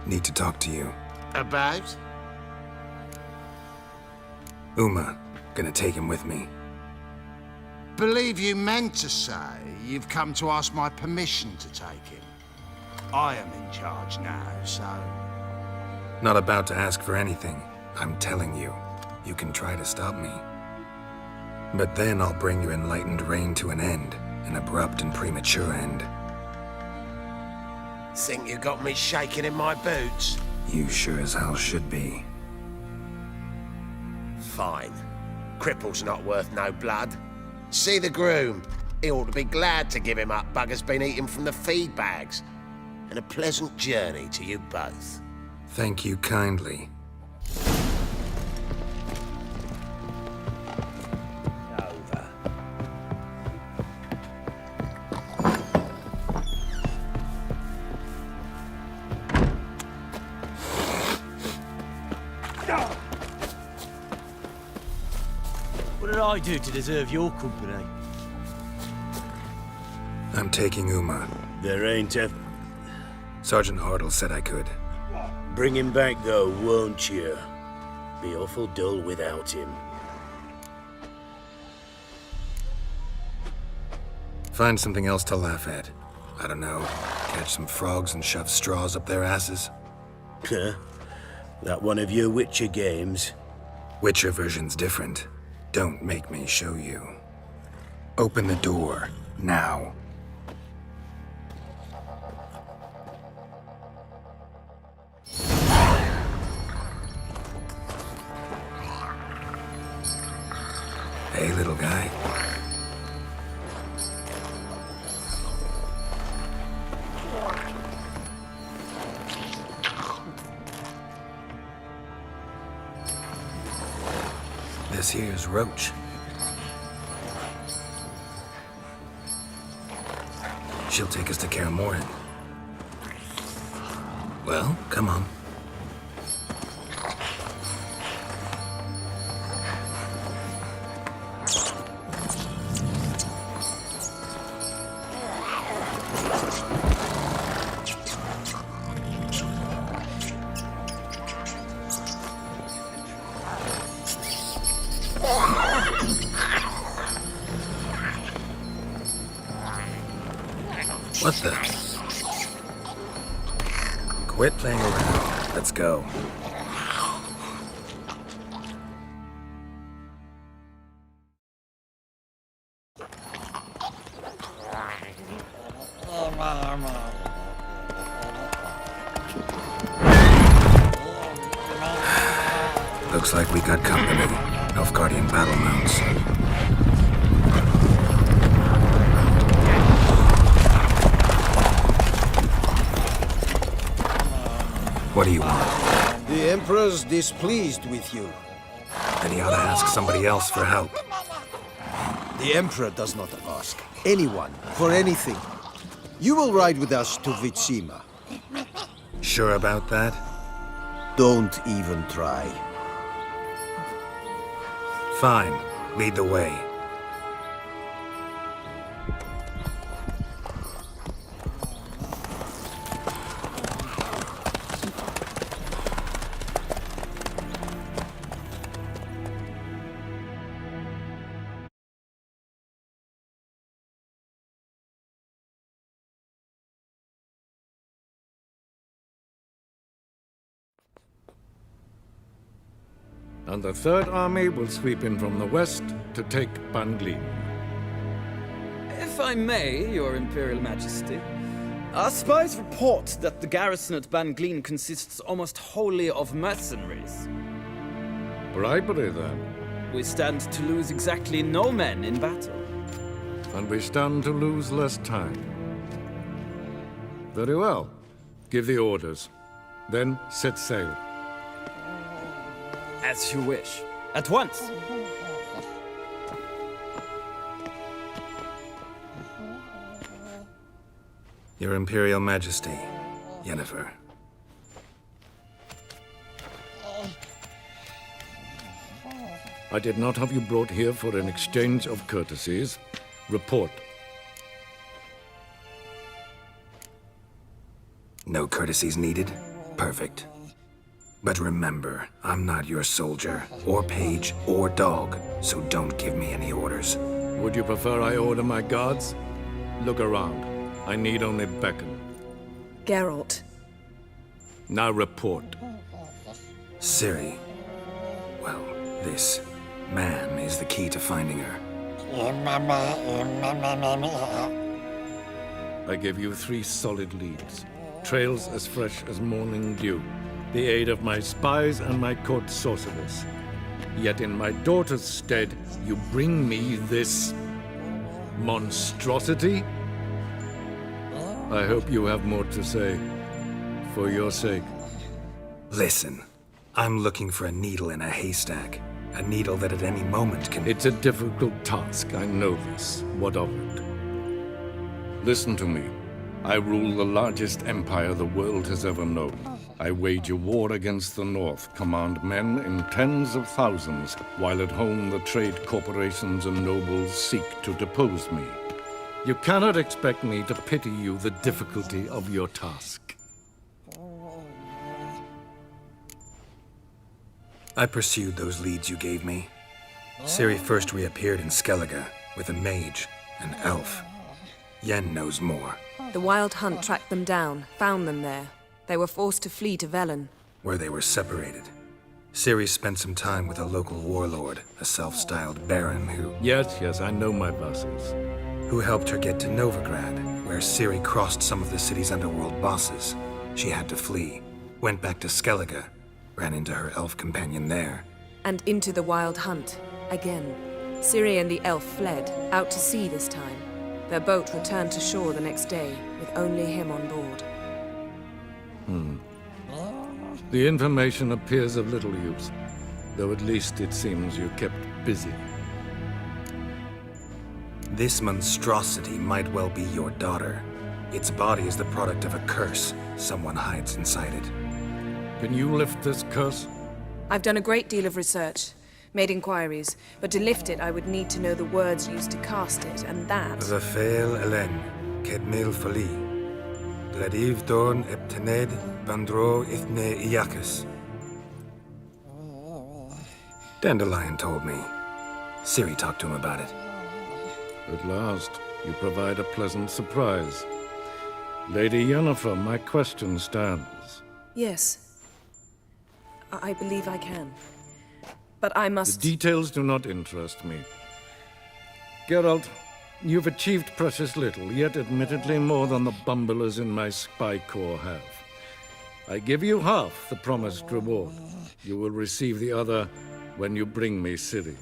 Need to talk to you. About? Uma. Gonna take him with me. Believe you meant to say you've come to ask my permission to take him. I am in charge now, so... Not about to ask for anything. I'm telling you. You can try to stop me. But then I'll bring your enlightened reign to an end. An abrupt and premature end. Think you got me shaking in my boots? You sure as hell should be. Fine. Cripple's not worth no blood. See the groom. He ought to be glad to give him up. Bugger's been eating from the feed bags. And a pleasant journey to you both. Thank you kindly. Over. What did I do to deserve your company? I'm taking Uma. There ain't a... Sergeant Hartle said I could. Bring him back, though, won't you? Be awful dull without him. Find something else to laugh at. I don't know, catch some frogs and shove straws up their asses. Huh? That one of your Witcher games? Witcher version's different. Don't make me show you. Open the door, now. Hey, little guy. This here's Roach. She'll take us to Kaer Morhen. Well, come on. What the? Quit playing around. Let's go. Looks like we got company. Nilfgaardian battle mounts. What do you want? The Emperor's displeased with you. Then he ought to ask somebody else for help. The Emperor does not ask anyone for anything. You will ride with us to Vitsima. Sure about that? Don't even try. Fine. Lead the way. And the Third Army will sweep in from the west to take Banglin. If I may, Your Imperial Majesty, our spies report that the garrison at Banglin consists almost wholly of mercenaries. Bribery, then. We stand to lose exactly no men in battle. And we stand to lose less time. Very well. Give the orders. Then set sail. As you wish. At once! Your Imperial Majesty, Yennefer. I did not have you brought here for an exchange of courtesies. Report. No courtesies needed. perfect. But remember, I'm not your soldier, or page, or dog, so don't give me any orders. Would you prefer I order my guards? Look around. I need only beckon. Geralt. Now report. Ciri. Well, this man is the key to finding her. I give you 3 solid leads. Trails as fresh as morning dew. The aid of my spies and my court sorcerers. Yet in my daughter's stead, you bring me this monstrosity? I hope you have more to say. For your sake. Listen, I'm looking for a needle in a haystack. A needle that at any moment can... It's a difficult task, I know this. What of it? Listen to me. I rule the largest empire the world has ever known. I wage a war against the North, command men in tens of thousands, while at home the trade corporations and nobles seek to depose me. You cannot expect me to pity you the difficulty of your task. I pursued those leads you gave me. Ciri first reappeared in Skellige with a mage, an elf. Yen knows more. The Wild Hunt tracked them down, found them there. They were forced to flee to Velen. Where they were separated. Ciri spent some time with a local warlord, a self-styled baron Yes, I know my vassals. who helped her get to Novigrad, where Ciri crossed some of the city's underworld bosses. She had to flee, went back to Skellige, ran into her elf companion there. And into the Wild Hunt. Again. Ciri and the elf fled, out to sea this time. Their boat returned to shore the next day, with only him on board. The information appears of little use, though at least it seems you kept busy. This monstrosity might well be your daughter. Its body is the product of a curse someone hides inside it. Can you lift this curse? I've done a great deal of research, made inquiries, but to lift it I would need to know the words used to cast it, and that... Rafael Elen, Kedmil Fali, Gladiv Dorn Eptened, Bandro Ithne Iacus. Dandelion told me. Ciri talked to him about it. At last, you provide a pleasant surprise. Lady Yennefer, my question stands. Yes. I believe I can. But I must... The details do not interest me. Geralt, you've achieved precious little, yet admittedly more than the bumblers in my spy corps have. I give you half the promised reward. You will receive the other when you bring me Ciri.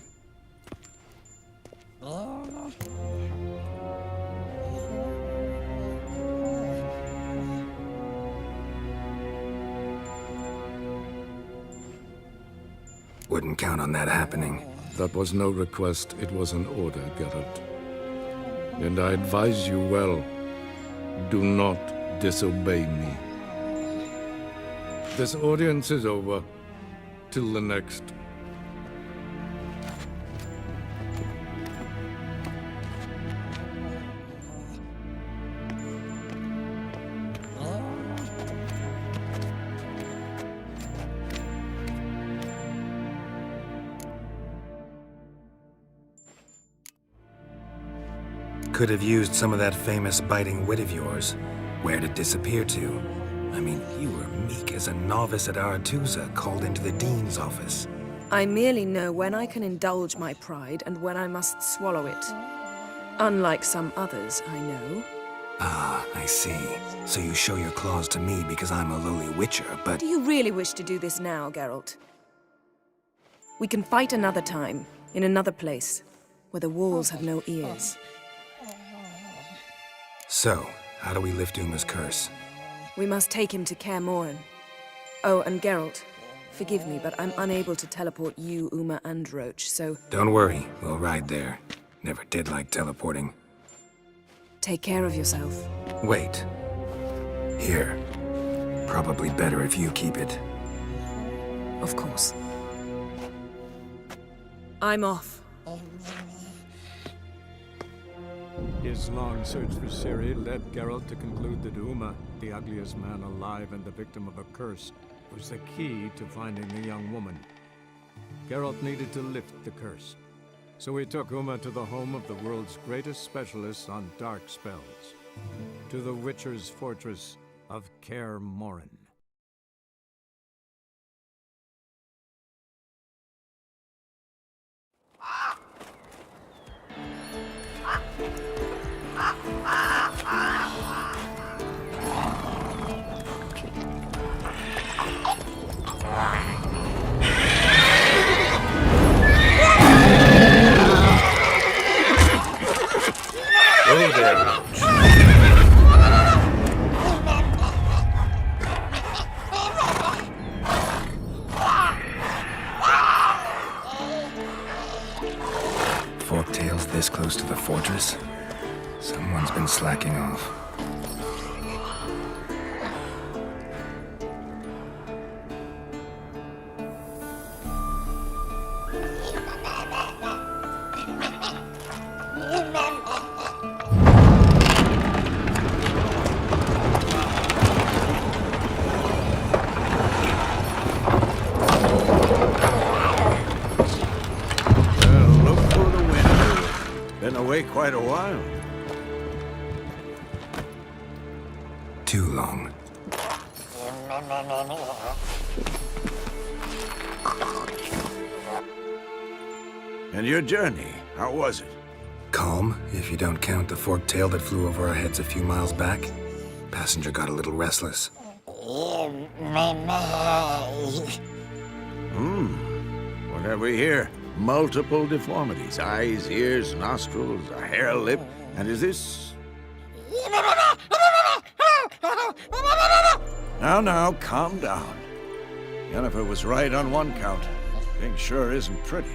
Wouldn't count on that happening. That was no request, it was an order, Geralt. And I advise you well, do not disobey me. This audience is over. Till the next. Could have used some of that famous biting wit of yours. Where'd it disappear to? I mean, you were meek as a novice at Aretusa called into the dean's office. I merely know when I can indulge my pride and when I must swallow it. Unlike some others, I know. Ah, I see. So you show your claws to me because I'm a lowly witcher, but... Do you really wish to do this now, Geralt? We can fight another time, in another place, where the walls have no ears. So, how do we lift Uma's curse? We must take him to Kaer Morhen. Oh, and Geralt, forgive me, but I'm unable to teleport you, Uma, and Roach, so... Don't worry, we'll ride there. Never did like teleporting. Take care of yourself. Wait. Here. Probably better if you keep it. Of course. I'm off. His long search for Ciri led Geralt to conclude that Uma, the ugliest man alive and the victim of a curse, was the key to finding the young woman. Geralt needed to lift the curse, so he took Uma to the home of the world's greatest specialist on dark spells, to the Witcher's fortress of Kaer Morhen. Oh, there, Roach. Forktails this close to the fortress? Someone's been slacking off. Quite a while. Too long. And your journey, how was it? Calm, if you don't count the forktail that flew over our heads a few miles back. Passenger got a little restless. What have we here? Multiple deformities. Eyes, ears, nostrils, a hair lip. And is this... Now, calm down. Yennefer was right on one count. Thing sure isn't pretty.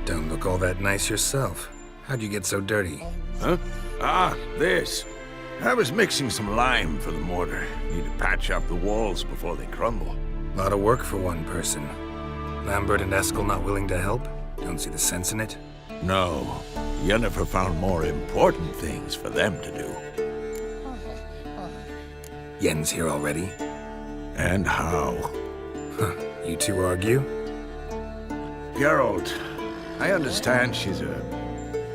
Don't look all that nice yourself. How'd you get so dirty? Huh? Ah, this. I was mixing some lime for the mortar. Need to patch up the walls before they crumble. Lot of work for one person. Lambert and Eskel not willing to help? Don't see the sense in it? No. Yennefer found more important things for them to do. Yen's here already? And how? Huh. You two argue? Geralt, I understand she's a...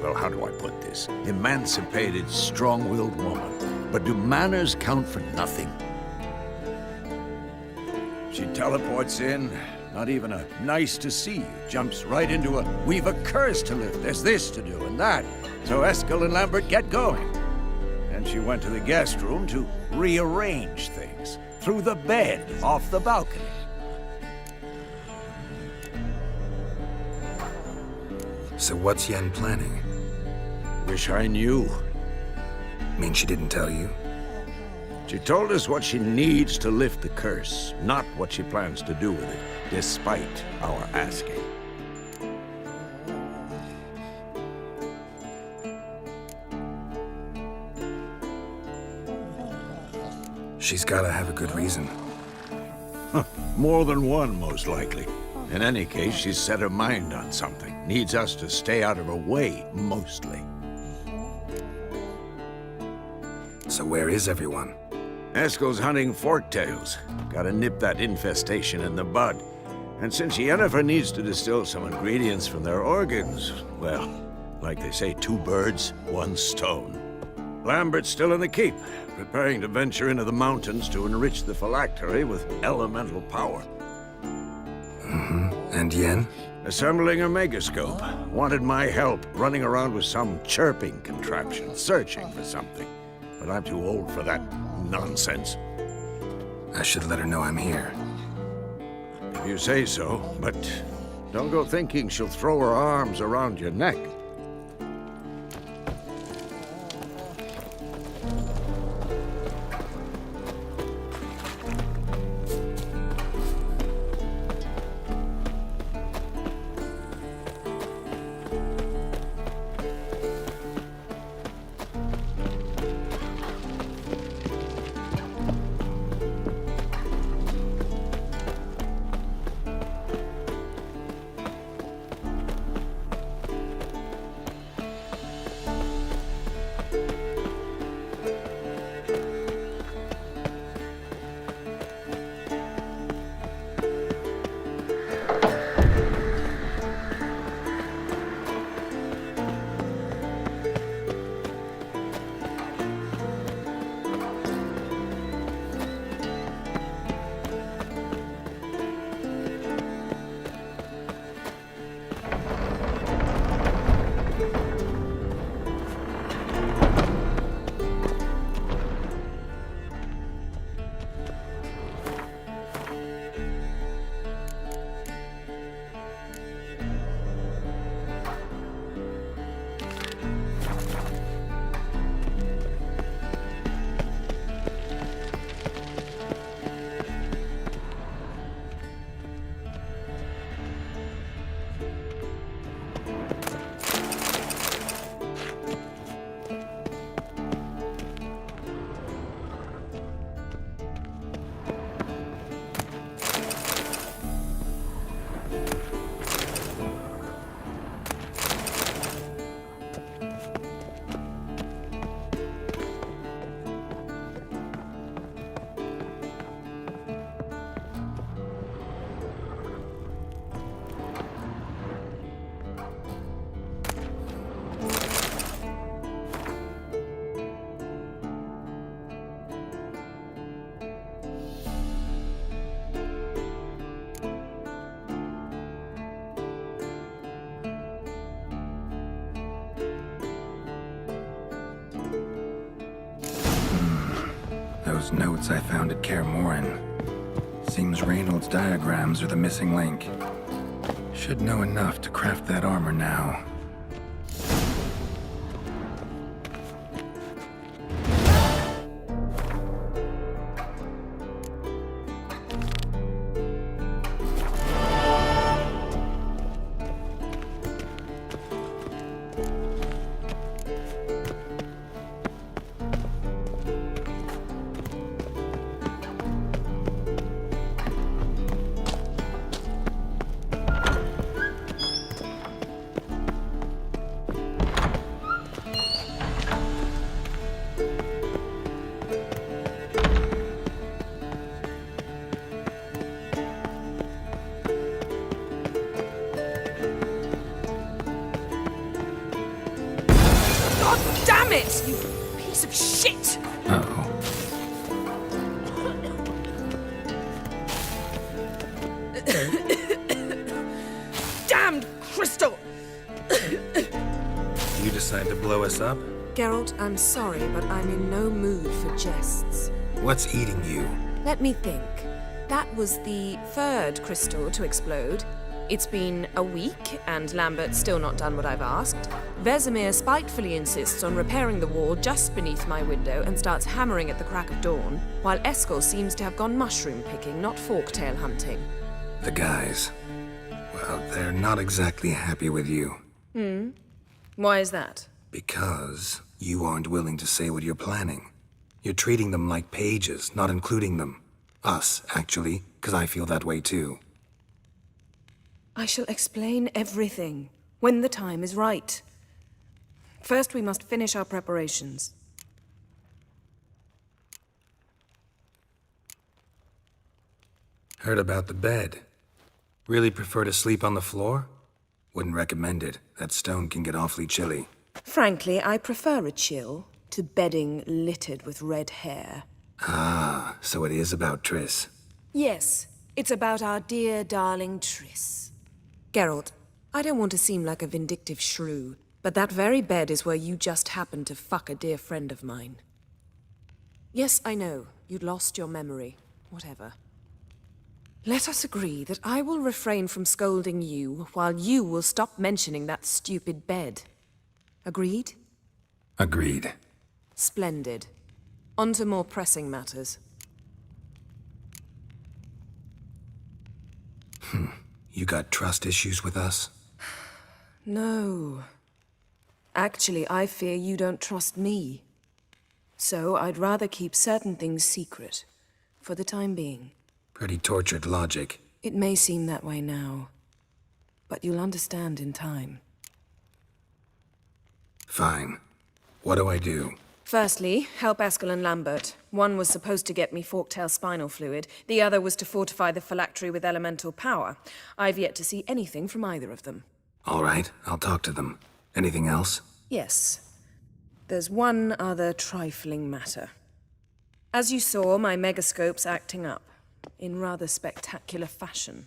well, how do I put this? Emancipated, strong-willed woman. But do manners count for nothing? She teleports in, not even a nice to see you, jumps right into a we've a curse to lift, there's this to do and that. So Eskel and Lambert get going. And she went to the guest room to rearrange things, through the bed, off the balcony. So what's Yen planning? Wish I knew. Mean she didn't tell you? She told us what she needs to lift the curse, not what she plans to do with it, despite our asking. She's gotta have a good reason. More than one, most likely. In any case, she's set her mind on something. Needs us to stay out of her way, mostly. So where is everyone? Eskel's hunting forktails. Gotta nip that infestation in the bud. And since Yennefer needs to distill some ingredients from their organs, well, like they say, 2 birds, 1 stone. Lambert's still in the keep, preparing to venture into the mountains to enrich the phylactery with elemental power. And Yen? Assembling a megascope. Wanted my help running around with some chirping contraption, searching for something. But I'm too old for that nonsense. I should let her know I'm here. If you say so, but don't go thinking she'll throw her arms around your neck. Those notes I found at Kaer Morhen. Seems Reynold's diagrams are the missing link. Should know enough to craft that armor now. Damn it, you piece of shit! Uh-oh. Damned crystal! You decide to blow us up? Geralt, I'm sorry, but I'm in no mood for jests. What's eating you? Let me think. That was the third crystal to explode. It's been a week, and Lambert's still not done what I've asked. Vesemir spitefully insists on repairing the wall just beneath my window and starts hammering at the crack of dawn, while Eskel seems to have gone mushroom picking, not forktail hunting. The guys. Well, they're not exactly happy with you. Why is that? Because you aren't willing to say what you're planning. You're treating them like pages, not including them. Us, actually, because I feel that way too. I shall explain everything when the time is right. First, we must finish our preparations. Heard about the bed. Really prefer to sleep on the floor? Wouldn't recommend it. That stone can get awfully chilly. Frankly, I prefer a chill to bedding littered with red hair. Ah, so it is about Triss. Yes, it's about our dear darling Triss. Geralt, I don't want to seem like a vindictive shrew, but that very bed is where you just happened to fuck a dear friend of mine. Yes, I know, you'd lost your memory. Whatever. Let us agree that I will refrain from scolding you, while you will stop mentioning that stupid bed. Agreed? Agreed. Splendid. On to more pressing matters. You got trust issues with us? No. Actually, I fear you don't trust me. So I'd rather keep certain things secret, for the time being. Pretty tortured logic. It may seem that way now, but you'll understand in time. Fine. What do I do? Firstly, help Eskel and Lambert. One was supposed to get me forktail spinal fluid, the other was to fortify the phylactery with elemental power. I've yet to see anything from either of them. All right, I'll talk to them. Anything else? Yes. There's one other trifling matter. As you saw, my megascope's acting up, in rather spectacular fashion.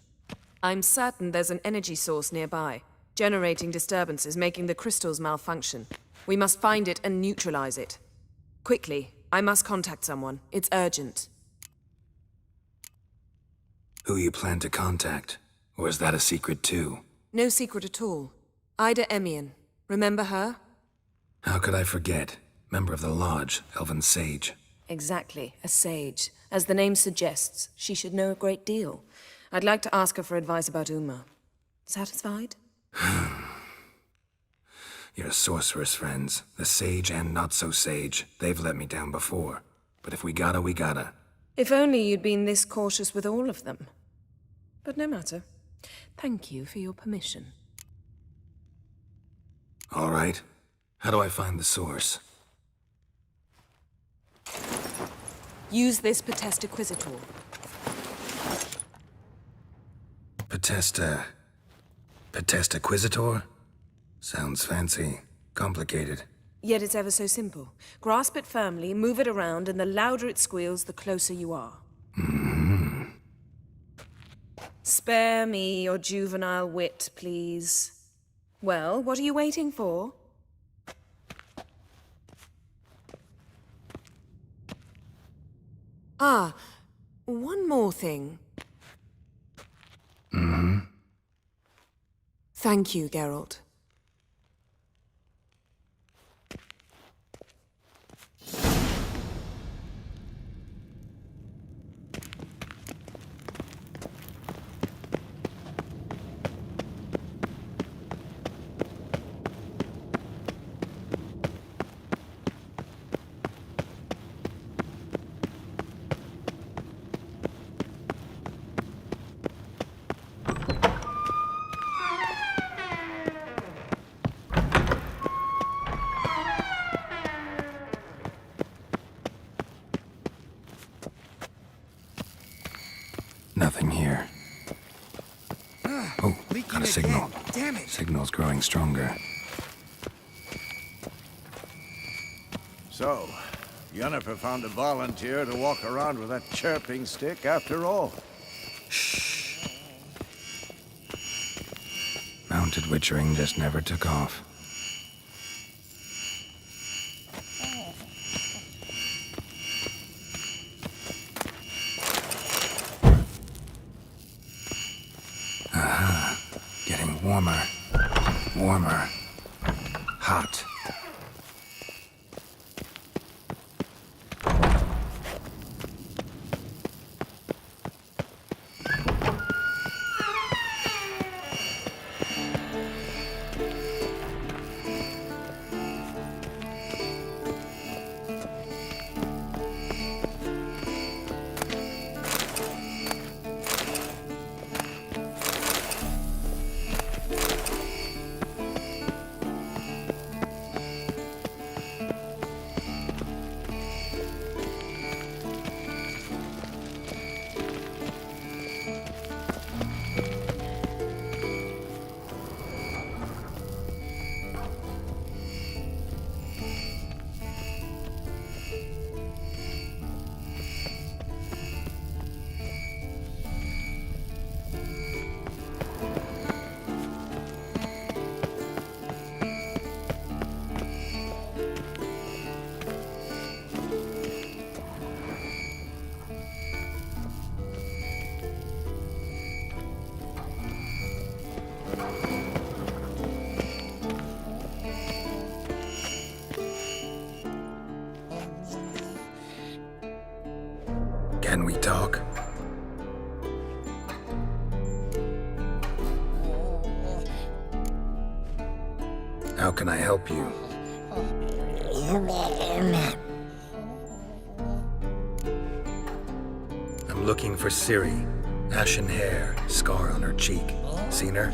I'm certain there's an energy source nearby, generating disturbances, making the crystals malfunction. We must find it and neutralize it. Quickly, I must contact someone. It's urgent. Who you plan to contact? Or is that a secret too? No secret at all. Ida Emian. Remember her? How could I forget? Member of the Lodge, Elven Sage. Exactly, a sage. As the name suggests, she should know a great deal. I'd like to ask her for advice about Uma. Satisfied? Your sorceress friends, the sage and not-so-sage, they've let me down before. But if we gotta, we gotta. If only you'd been this cautious with all of them. But no matter. Thank you for your permission. All right. How do I find the source? Use this Potestaquizitor. Potestaquizitor? Sounds fancy. Complicated. Yet it's ever so simple. Grasp it firmly, move it around, and the louder it squeals, the closer you are. Spare me your juvenile wit, please. Well, what are you waiting for? Ah, one more thing. Thank you, Geralt. Nothing here. Oh, got a signal. Damn it! Signal's growing stronger. So, Yennefer found a volunteer to walk around with that chirping stick after all. Mounted witchering just never took off. Aha. Getting warmer. Warmer. Hot. Can we talk? How can I help you? I'm looking for Ciri. Ashen hair, scar on her cheek. Seen her?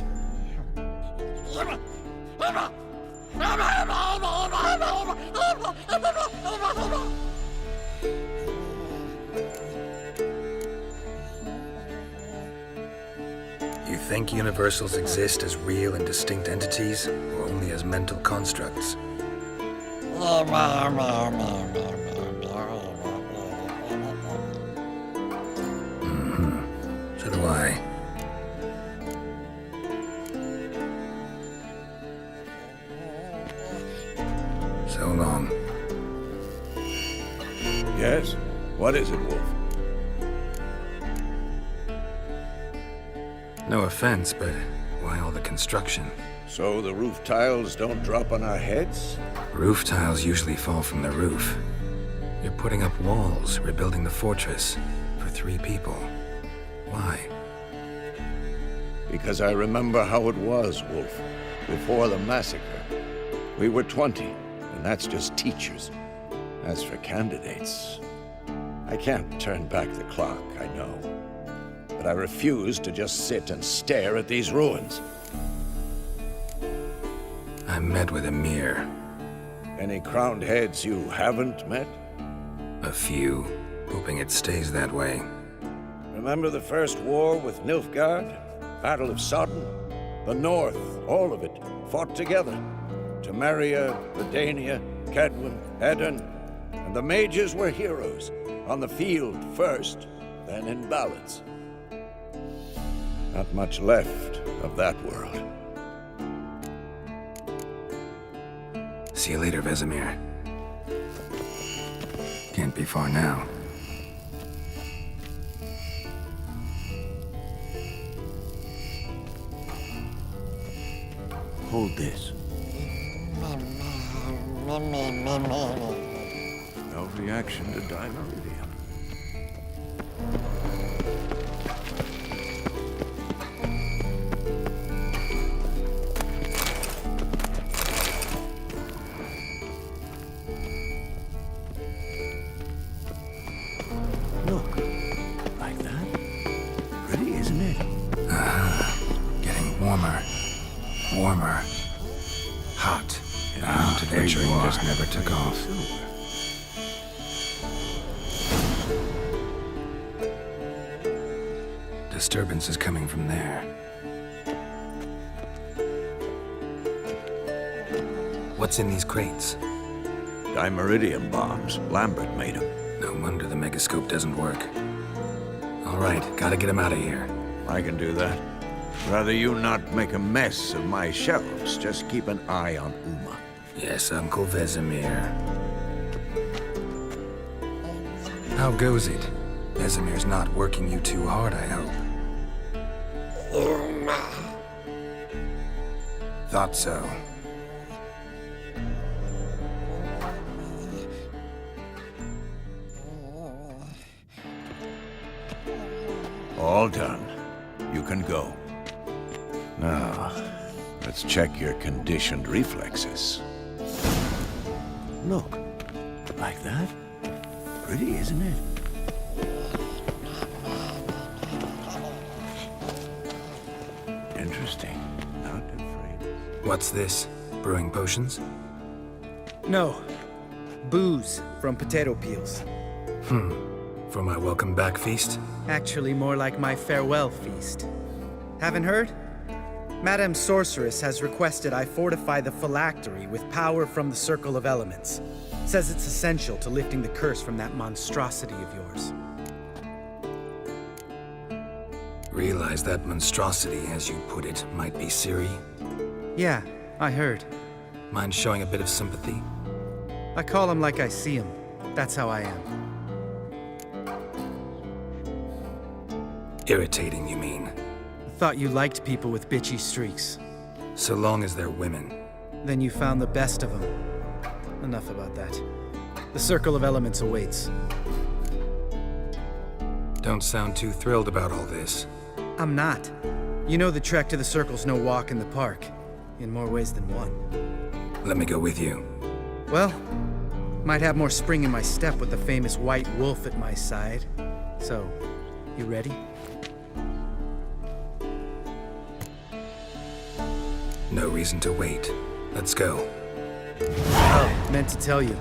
You think universals exist as real and distinct entities, or only as mental constructs? So do I. So long. Yes? What is it, Wolf? No offense, but why all the construction? So the roof tiles don't drop on our heads? Roof tiles usually fall from the roof. You're putting up walls, rebuilding the fortress, for 3 people. Why? Because I remember how it was, Wolf, before the massacre. We were 20, and that's just teachers. As for candidates, I can't turn back the clock, I know. But I refuse to just sit and stare at these ruins. I met with Emir. Any crowned heads you haven't met? A few, hoping it stays that way. Remember the first war with Nilfgaard? Battle of Sodden? The North, all of it, fought together. Temeria, Redania, Kedwin, Edirn, and the mages were heroes. On the field first, then in ballads. Not much left of that world. See you later, Vesemir. Can't be far now. hold this. No reaction to dimeridium. Look, like that. Pretty, isn't it? Getting warmer. Warmer. Hot. Adventuring just never took off. Disturbance is coming from there. What's in these crates? Dimeridium bombs. Lambert made them. No wonder the megascope doesn't work. All right, gotta get him out of here. I can do that. Rather you not make a mess of my shelves. Just keep an eye on Uma. Yes, Uncle Vesemir. How goes it? Vesemir's not working you too hard, I hope. Thought so. All done. You can go. Now, let's check your conditioned reflexes. Look, like that. Pretty, isn't it? Interesting. Not afraid. What's this? Brewing potions? No. Booze from potato peels. For my welcome back feast? Actually, more like my farewell feast. Haven't heard? Madame Sorceress has requested I fortify the phylactery with power from the Circle of Elements. Says it's essential to lifting the curse from that monstrosity of yours. Realize that monstrosity, as you put it, might be Ciri? Yeah, I heard. Mind showing a bit of sympathy? I call him like I see him. That's how I am. Irritating, you mean? Thought you liked people with bitchy streaks. So long as they're women. Then you found the best of them. Enough about that. The Circle of Elements awaits. Don't sound too thrilled about all this. I'm not. You know the trek to the Circle's no walk in the park. In more ways than one. Let me go with you. Well, might have more spring in my step with the famous white wolf at my side. So, you ready? No reason to wait. Let's go. Oh, meant to tell you.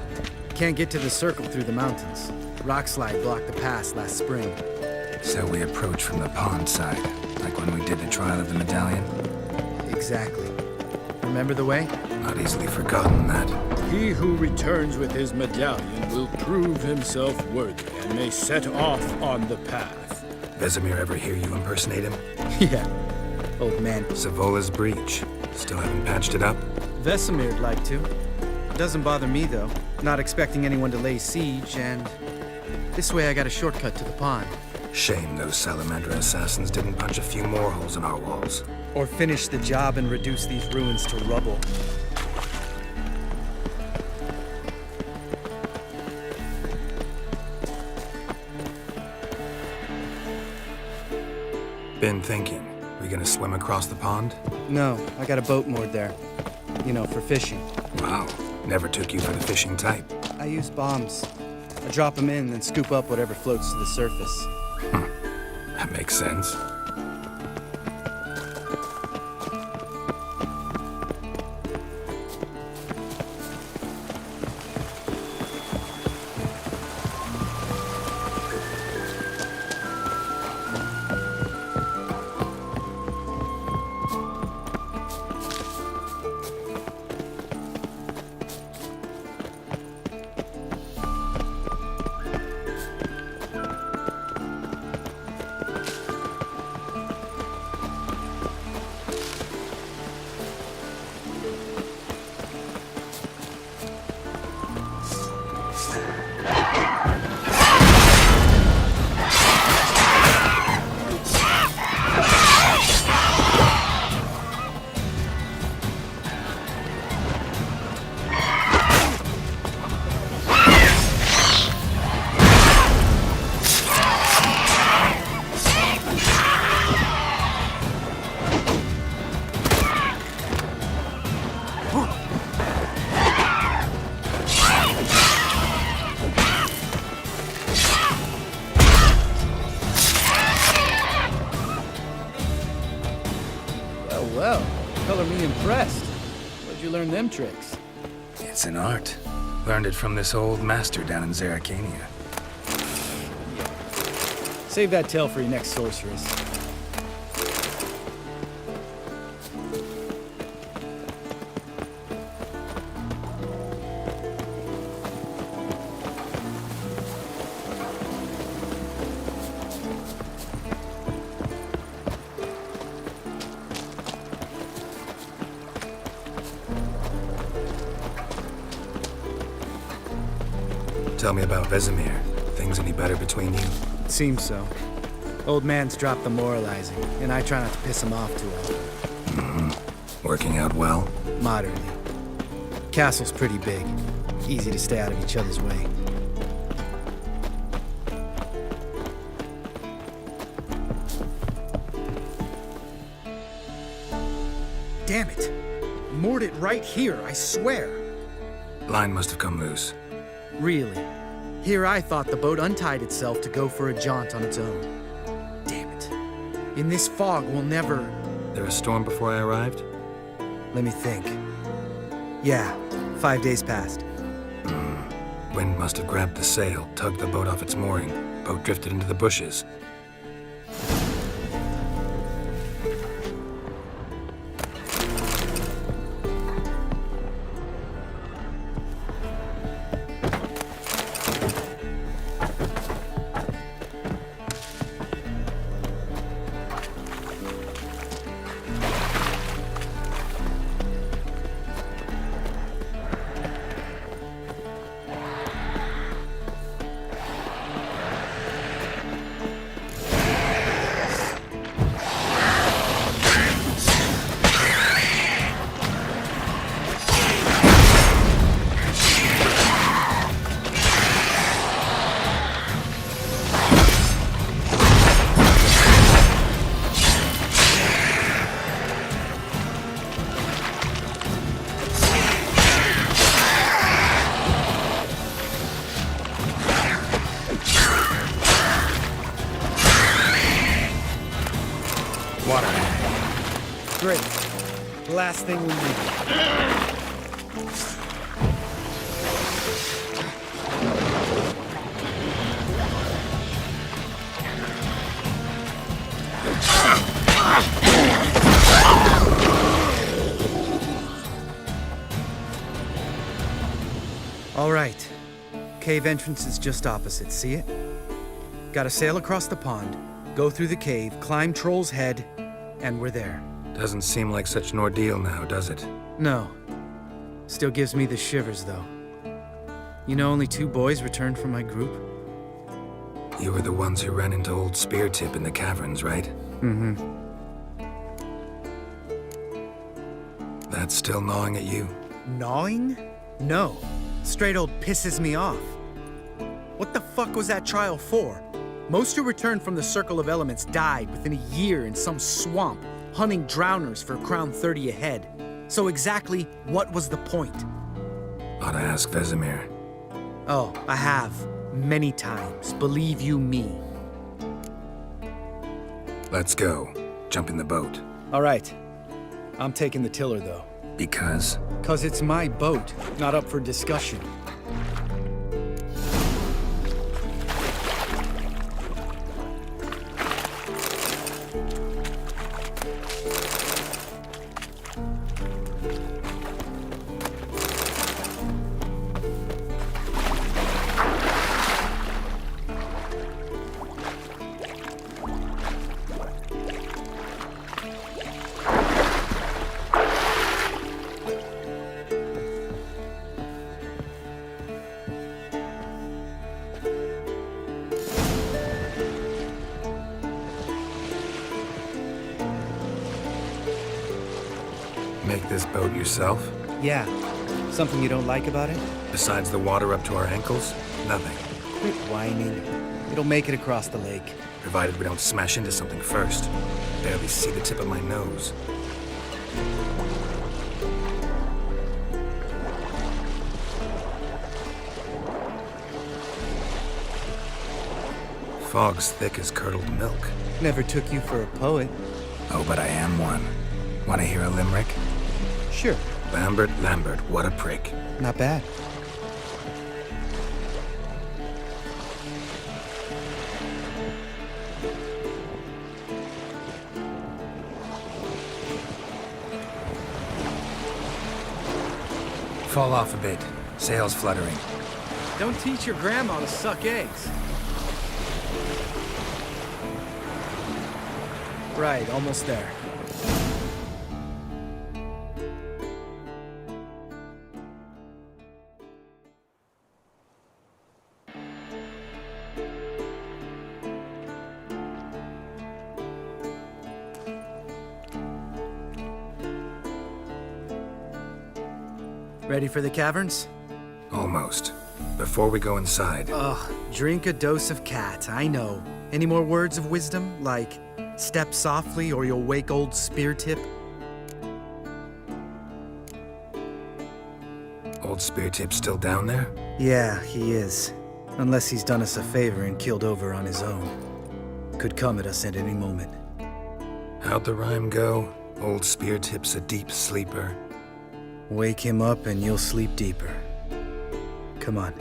Can't get to the Circle through the mountains. Rockslide blocked the pass last spring. So we approach from the pond side, like when we did the trial of the medallion? Exactly. Remember the way? Not easily forgotten, that. He who returns with his medallion will prove himself worthy and may set off on the path. Vesemir ever hear you impersonate him? Yeah. Old man. Savola's breach. Still haven't patched it up? Vesemir'd like to. Doesn't bother me, though. Not expecting anyone to lay siege, and this way I got a shortcut to the pond. Shame those Salamandra assassins didn't punch a few more holes in our walls. Or finish the job and reduce these ruins to rubble. Been thinking. We gonna swim across the pond? No, I got a boat moored there. You know, for fishing. Wow. Never took you for the fishing type. I use bombs. I drop them in, then scoop up whatever floats to the surface. That makes sense. them tricks? It's an art. Learned it from this old master down in Zeracania. Save that tale for your next sorceress. Tell me about Vesemir. Things any better between you? Seems so. Old man's dropped the moralizing, and I try not to piss him off too often. Working out well? Moderately. Castle's pretty big. Easy to stay out of each other's way. Damn it! Moored it right here, I swear! Line must have come loose. Really? Here I thought the boat untied itself to go for a jaunt on its own. Damn it. In this fog, we'll never... There a storm before I arrived? Let me think. Yeah, 5 days passed. Wind must have grabbed the sail, tugged the boat off its mooring. Boat drifted into the bushes. Great. The last thing we need. All right. Cave entrance is just opposite, see it? Gotta sail across the pond, go through the cave, climb Troll's Head, and we're there. Doesn't seem like such an ordeal now, does it? No. Still gives me the shivers, though. You know only 2 boys returned from my group? You were the ones who ran into old Speartip in the caverns, right? Mm-hmm. That's still gnawing at you? Gnawing? No. Straight old pisses me off. What the fuck was that trial for? Most who returned from the Circle of Elements died within a year in some swamp, hunting drowners for crown 30 a head. So exactly what was the point? Ought to ask Vesemir. Oh, I have. Many times, believe you me. Let's go. Jump in the boat. All right. I'm taking the tiller, though. Because? 'Cause it's my boat, not up for discussion. Make this boat yourself? Yeah. Something you don't like about it? Besides the water up to our ankles? Nothing. Quit whining. It'll make it across the lake. Provided we don't smash into something first. Barely see the tip of my nose. Fog's thick as curdled milk. Never took you for a poet. Oh, but I am one. Want to hear a limerick? Sure. Lambert, what a prick. Not bad. Fall off a bit. Sails fluttering. Don't teach your grandma to suck eggs. Right, almost there. Ready for the caverns? Almost. Before we go inside, Ugh, drink a dose of cat, I know. Any more words of wisdom, like step softly or you'll wake old Spear Tip? Old Spear Tip's still down there? Yeah, he is. Unless he's done us a favor and keeled over on his own. Could come at us at any moment. How'd the rhyme go? Old Spear Tip's a deep sleeper. Wake him up and you'll sleep deeper. Come on.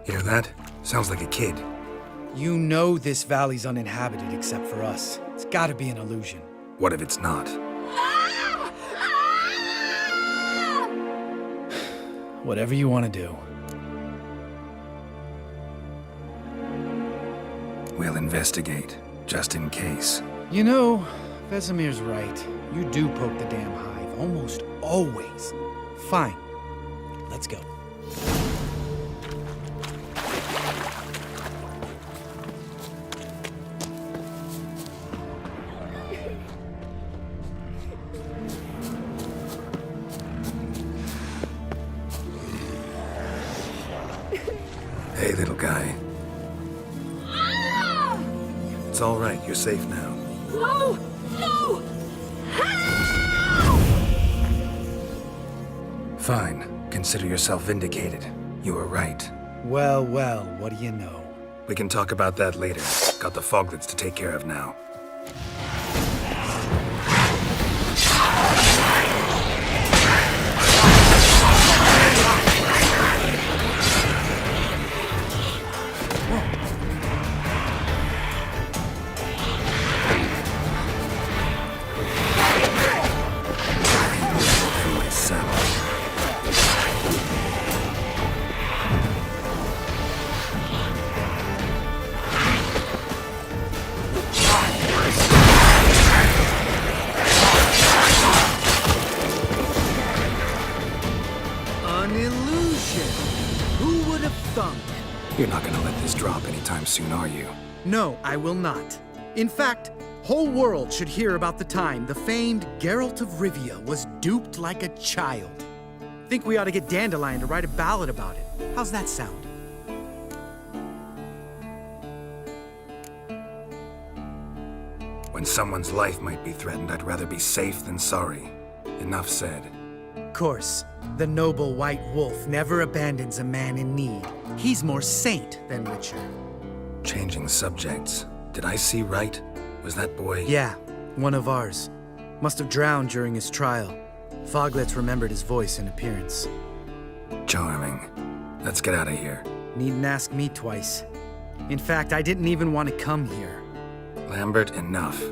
Hear that? Sounds like a kid. You know this valley's uninhabited except for us. It's gotta be an illusion. What if it's not? Whatever you want to do. We'll investigate, just in case. You know, Vesemir's right. You do poke the damn hive, almost always. Fine. Let's go. Hey, little guy. It's all right. You're safe now. No! No! Fine. Consider yourself vindicated. You were right. Well, well, what do you know? We can talk about that later. Got the foglets to take care of now. You're not gonna let this drop anytime soon, are you? No, I will not. In fact, whole world should hear about the time the famed Geralt of Rivia was duped like a child. Think we ought to get Dandelion to write a ballad about it. How's that sound? When someone's life might be threatened, I'd rather be safe than sorry. Enough said. Of course, the noble white wolf never abandons a man in need. He's more saint than witcher. Changing subjects. Did I see right? Was that boy... Yeah, one of ours. Must have drowned during his trial. Foglets remembered his voice and appearance. Charming. Let's get out of here. Needn't ask me twice. In fact, I didn't even want to come here. Lambert, enough.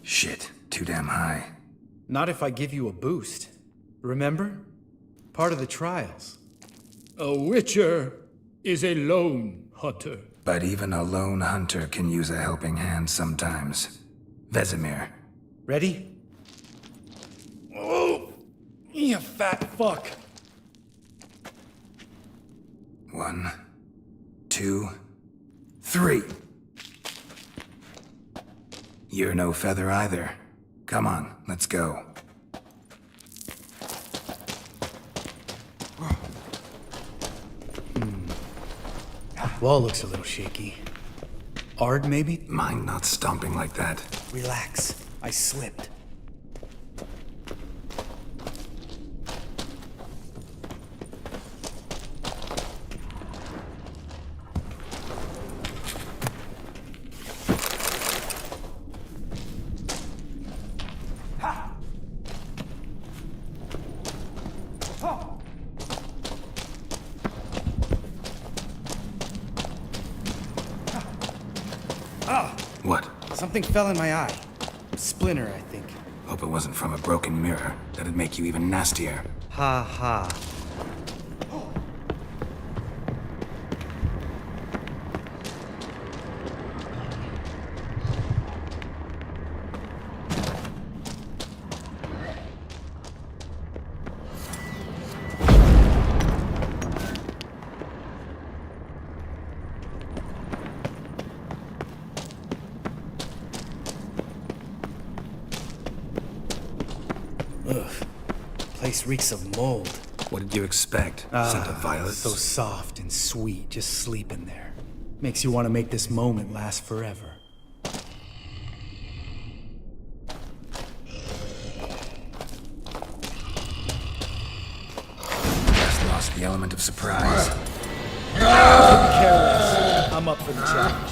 Shit, too damn high. Not if I give you a boost. Remember? Part of the trials. A witcher is a lone hunter. But even a lone hunter can use a helping hand sometimes. Vesemir. Ready? Oh, you fat fuck. 1, 2, 3. You're no feather either. Come on, let's go. Wall looks a little shaky. Ard, maybe? Mind not stomping like that. Relax. I slipped. What? Something fell in my eye. Splinter, I think. Hope it wasn't from a broken mirror. That'd make you even nastier. Ha ha. Ugh. Place reeks of mold. What did you expect? Scent of violets? So soft and sweet, just sleeping there. Makes you want to make this moment last forever. Just lost the element of surprise. Careless. I'm up for the challenge.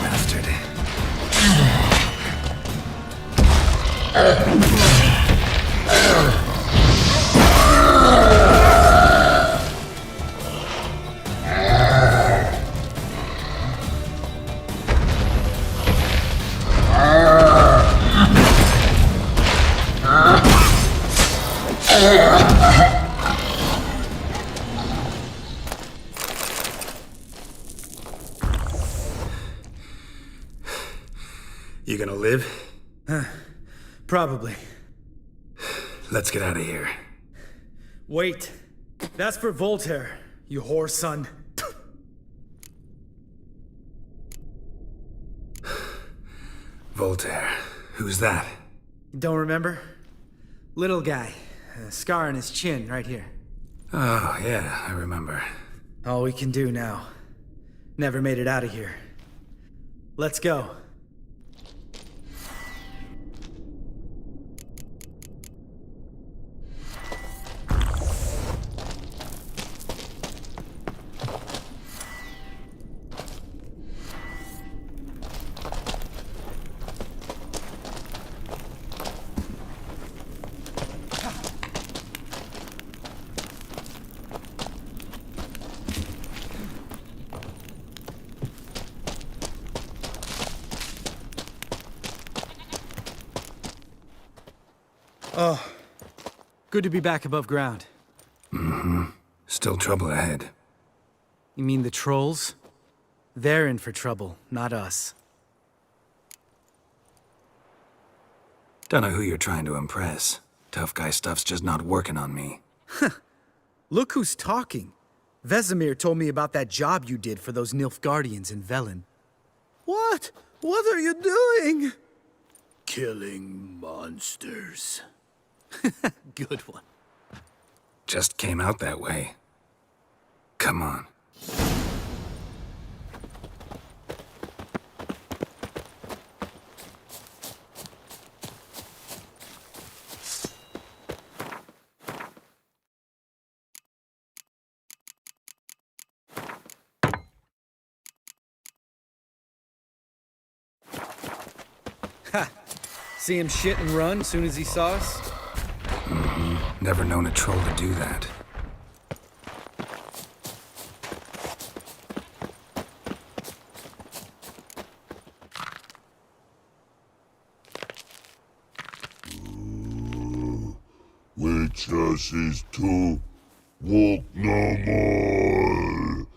Bastard. You gonna live? Probably. Let's get out of here. Wait. That's for Voltaire, you whore son. Voltaire. Who's that? Don't remember? Little guy. A scar on his chin, right here. Oh, yeah, I remember. All we can do now. Never made it out of here. Let's go. Oh, good to be back above ground. Still trouble ahead. You mean the trolls? They're in for trouble, not us. Don't know who you're trying to impress. Tough guy stuff's just not working on me. Look who's talking. Vesemir told me about that job you did for those Nilfgaardians in Velen. What? What are you doing? Killing monsters. Good one. Just came out that way. Come on. Ha! See him shit and run as soon as he saw us? Never known a troll to do that. Witches is to walk no more.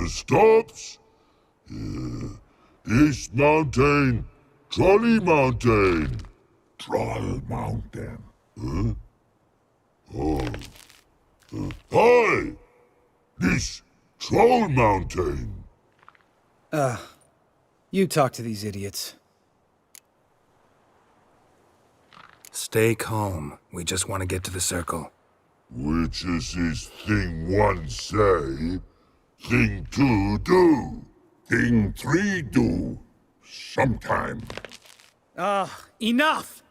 Stops. East Mountain, Trolley Mountain. Troll Mountain. Huh? Oh. Hi! This Troll Mountain. You talk to these idiots. Stay calm. We just want to get to the circle. Witches is thing one say, thing two do, thing three do, sometime. Enough!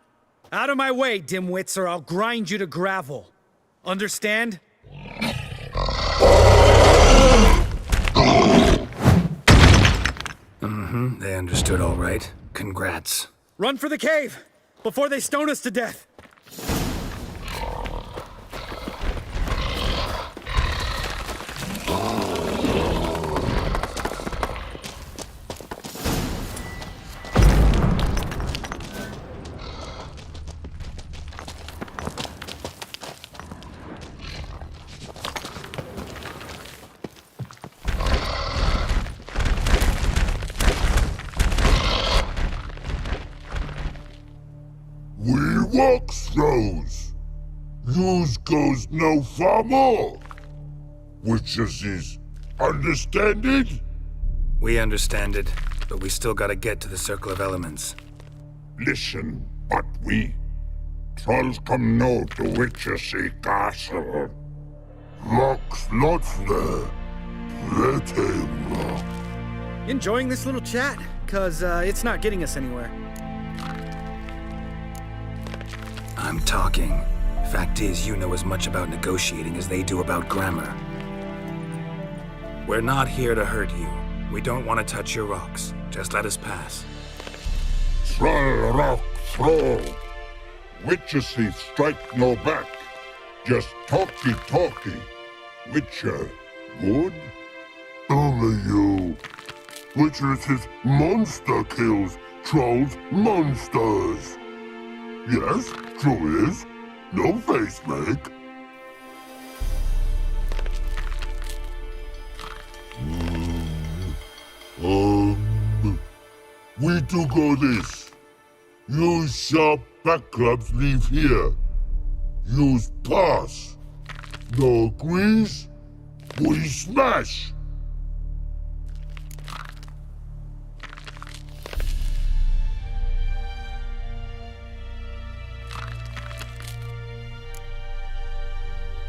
Out of my way, dimwits, or I'll grind you to gravel. Understand? They understood all right. Congrats. Run for the cave! Before they stone us to death! We walk throws. Yous goes no far more. Witches is understand it? We understand it, but we still gotta get to the Circle of Elements. Listen, but we trolls come no to Witches castle. Locks lots there. Plenty rock. Enjoying this little chat? Cause it's not getting us anywhere. I'm talking. Fact is, you know as much about negotiating as they do about grammar. We're not here to hurt you. We don't want to touch your rocks. Just let us pass. Troll rock throw. Witches he strike no back. Just talky. Witcher, good? Only you. Witches his monster kills. Trolls monsters. Yes, true is. No face make. We do go this. Use sharp backups leave here. Use pass. No agrees, we smash.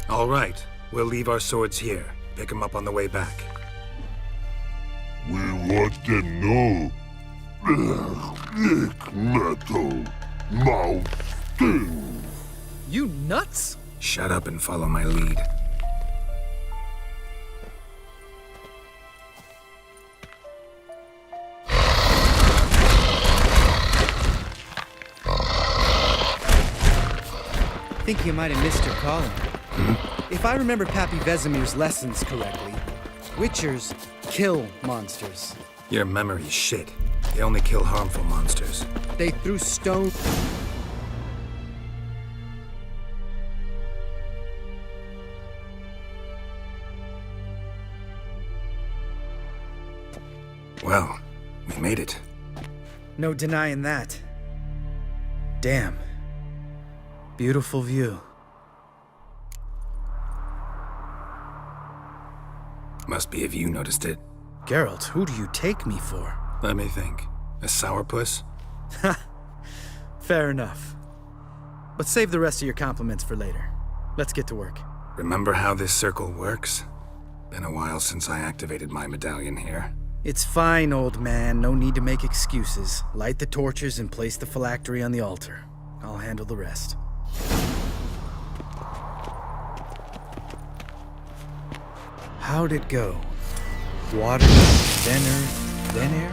All right. We'll leave our swords here. Pick them up on the way back. We want them know. Lick metal. Mouth sting. You nuts? Shut up and follow my lead. I think you might have missed your calling. If I remember Pappy Vesemir's lessons correctly, Witchers kill monsters. Your memory's shit. They only kill harmful monsters. They threw stone... Well, we made it. No denying that. Damn. Beautiful view. Must be if you noticed it. Geralt, who do you take me for? Let me think. A sourpuss? Fair enough. But save the rest of your compliments for later. Let's get to work. Remember how this circle works? Been a while since I activated my medallion here. It's fine, old man. No need to make excuses. Light the torches and place the phylactery on the altar. I'll handle the rest. How'd it go? Water, then earth, then air?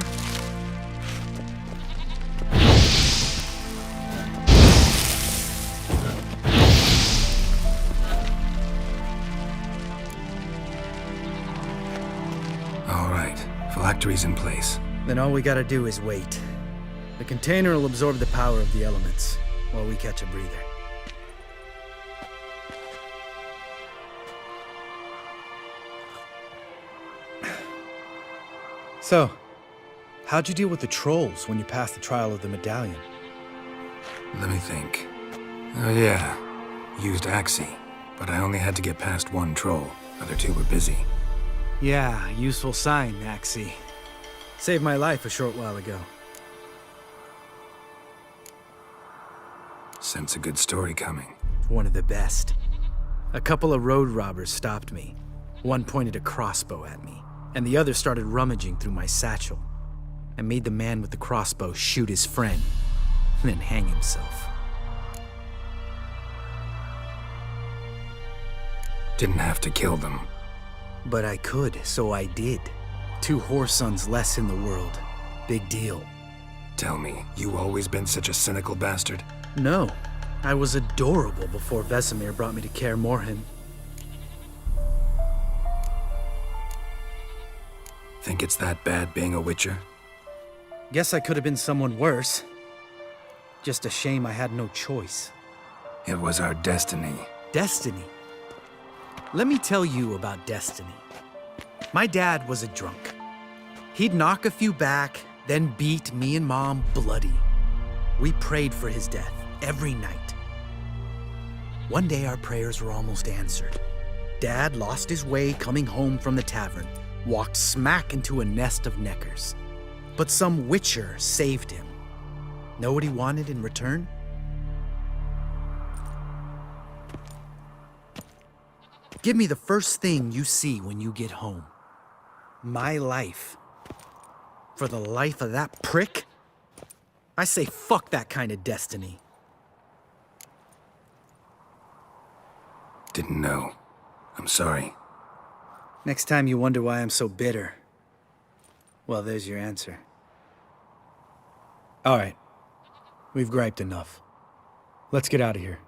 All right, phylactery's in place. Then all we gotta do is wait. The container will absorb the power of the elements, while we catch a breather. So, how'd you deal with the trolls when you passed the trial of the medallion? Let me think. Oh yeah, used Axie, but I only had to get past one troll. Other two were busy. Yeah, useful sign, Axie. Saved my life a short while ago. Sense a good story coming. One of the best. A couple of road robbers stopped me. One pointed a crossbow at me, and the other started rummaging through my satchel. I made the man with the crossbow shoot his friend, then hang himself. Didn't have to kill them. But I could, so I did. 2 whoresons less in the world. Big deal. Tell me, you always been such a cynical bastard? No, I was adorable before Vesemir brought me to Kaer Morhen. Think it's that bad being a Witcher? Guess I could have been someone worse. Just a shame I had no choice. It was our destiny. Destiny? Let me tell you about destiny. My dad was a drunk. He'd knock a few back, then beat me and Mom bloody. We prayed for his death every night. One day our prayers were almost answered. Dad lost his way coming home from the tavern, walked smack into a nest of neckers. But some Witcher saved him. Know what he wanted in return? Give me the first thing you see when you get home. My life. For the life of that prick? I say fuck that kind of destiny. Didn't know. I'm sorry. Next time you wonder why I'm so bitter, well, there's your answer. All right. We've griped enough. Let's get out of here.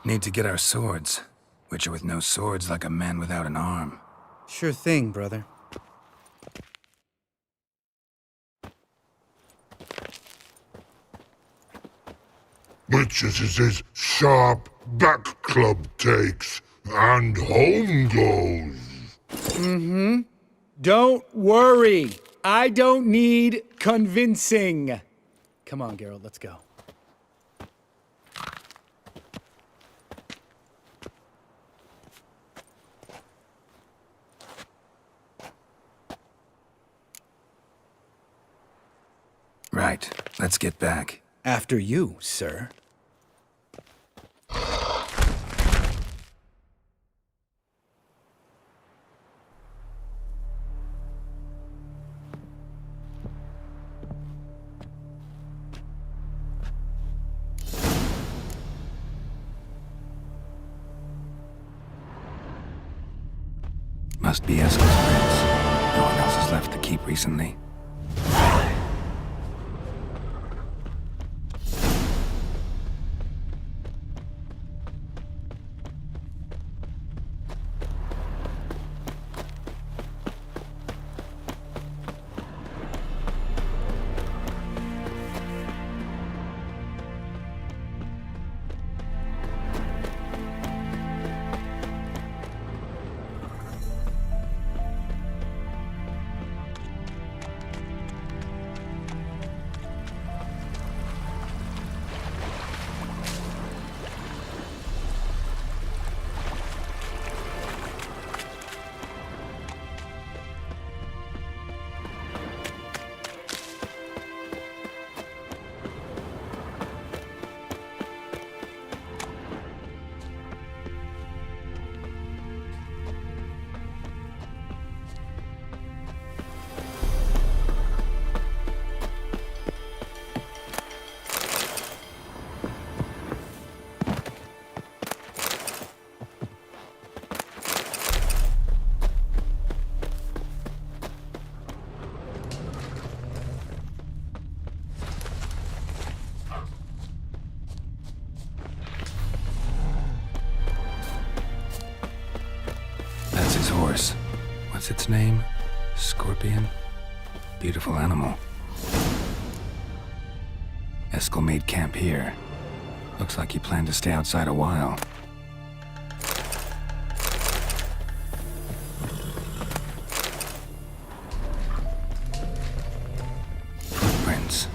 Need to get our swords. Witcher with no swords like a man without an arm. Sure thing, brother. Witches is sharp back club takes, and home goes. Don't worry. I don't need convincing. Come on, Geralt, let's go. Right. Let's get back. After you, sir. Must be Eskel's prince. No one else has left the keep recently. That's his horse. What's its name? Scorpion? Beautiful animal. Eskel made camp here. Looks like he planned to stay outside a while. Footprints.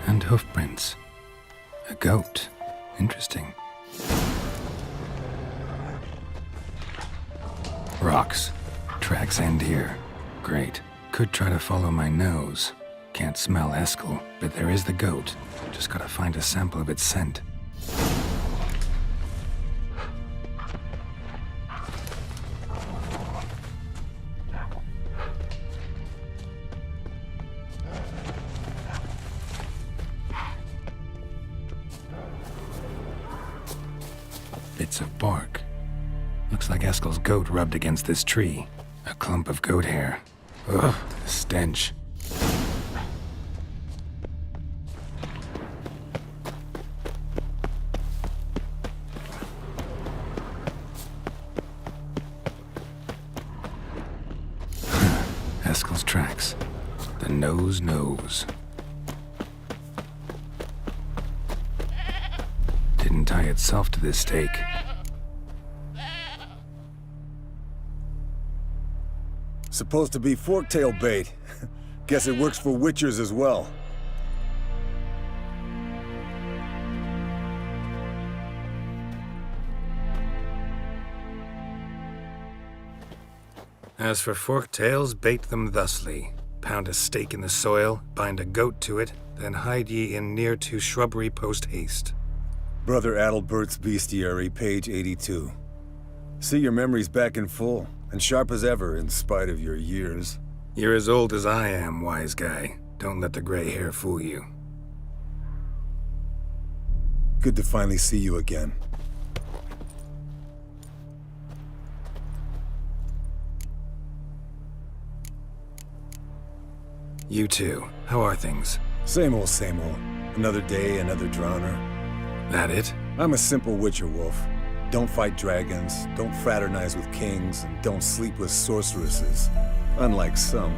And hoofprints. A goat. Interesting. Rocks. Tracks end here. Great. Could try to follow my nose. Can't smell Eskel, but there is the goat. Just gotta find a sample of its scent. Bits of bark. Looks like Eskel's goat rubbed against this tree. A clump of goat hair. Ugh, the stench. Eskel's tracks. The nose knows. Didn't tie itself to this stake. Supposed to be forktail bait. Guess it works for witchers as well. As for forktails, bait them thusly. Pound a stake in the soil, bind a goat to it, then hide ye in near to shrubbery post haste. Brother Adalbert's Bestiary, page 82. See your memories back in full, and sharp as ever in spite of your years. You're as old as I am, wise guy. Don't let the gray hair fool you. Good to finally see you again. You too. How are things? Same old, same old. Another day, another drowner. That it? I'm a simple witcher wolf. Don't fight dragons, don't fraternize with kings, and don't sleep with sorceresses. Unlike some.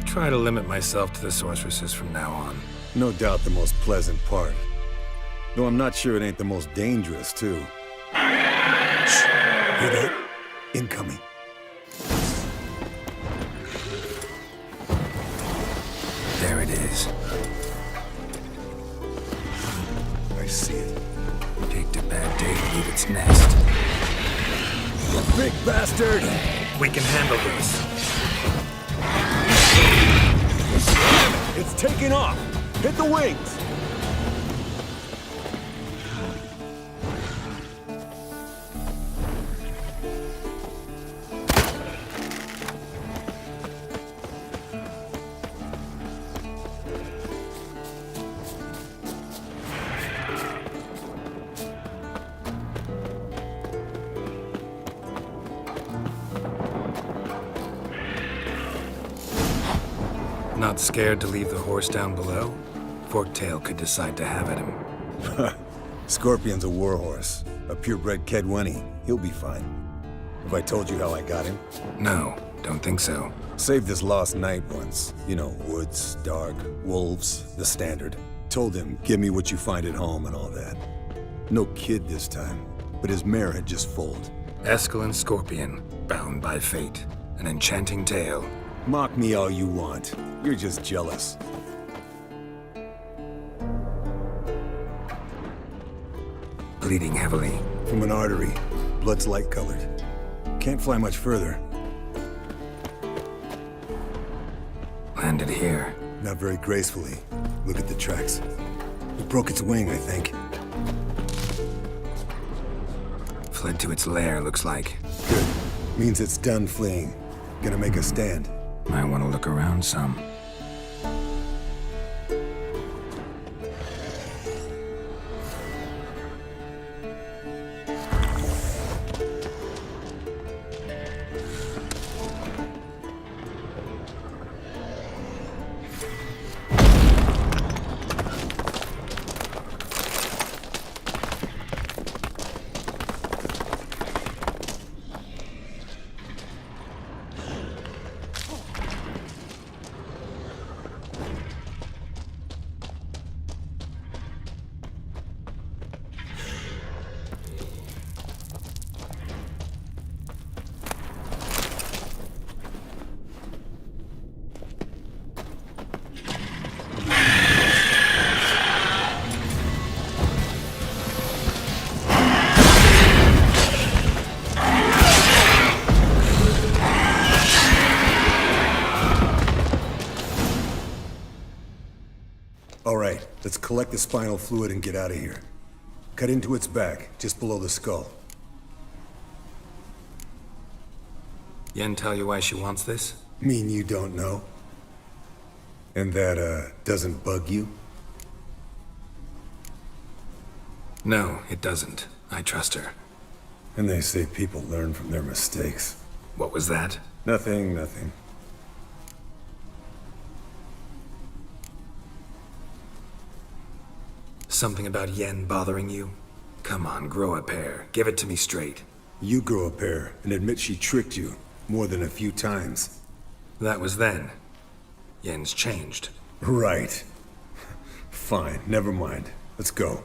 Try to limit myself to the sorceresses from now on. No doubt the most pleasant part. Though I'm not sure it ain't the most dangerous, too. Shh! Hear that? Incoming. There it is. I see it. Taked a bad day to leave its nest. You big bastard! We can handle this. It's taking off! Hit the wings! Not scared to leave the horse down below? Forktail could decide to have at him. Scorpion's a warhorse. A purebred Kedwenny. He'll be fine. Have I told you how I got him? No, don't think so. Saved this lost knight once. You know, woods, dark, wolves, the standard. Told him, give me what you find at home and all that. No kid this time, but his mare had just foaled. Eskel and Scorpion, bound by fate. An enchanting tale. Mock me all you want. You're just jealous. Bleeding heavily. From an artery. Blood's light-colored. Can't fly much further. Landed here. Not very gracefully. Look at the tracks. It broke its wing, I think. Fled to its lair, looks like. Good. Means it's done fleeing. Gonna make a stand. Might want to look around some. All right, let's collect the spinal fluid and get out of here. Cut into its back, just below the skull. Yen tell you why she wants this? Mean you don't know? And that, doesn't bug you? No, it doesn't. I trust her. And they say people learn from their mistakes. What was that? Nothing, nothing. Something about Yen bothering you? Come on, grow a pair. Give it to me straight. You grow a pair and admit she tricked you more than a few times. That was then. Yen's changed. Right. Fine, never mind. Let's go.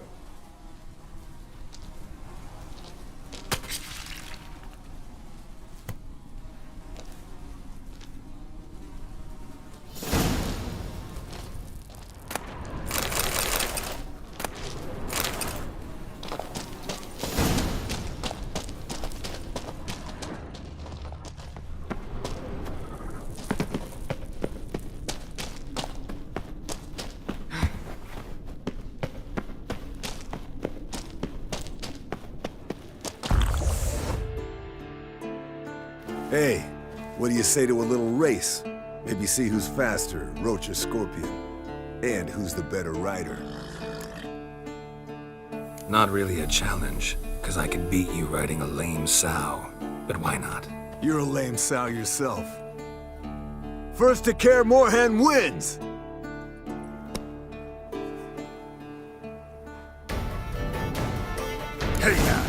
Hey, what do you say to a little race? Maybe see who's faster, Roach or Scorpion. And who's the better rider. Not really a challenge, because I could beat you riding a lame sow. But why not? You're a lame sow yourself. First to Care Moorhen wins! Hey, guy!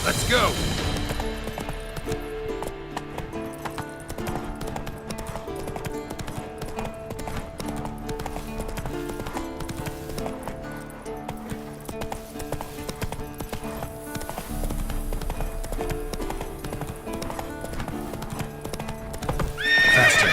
Let's go! Faster.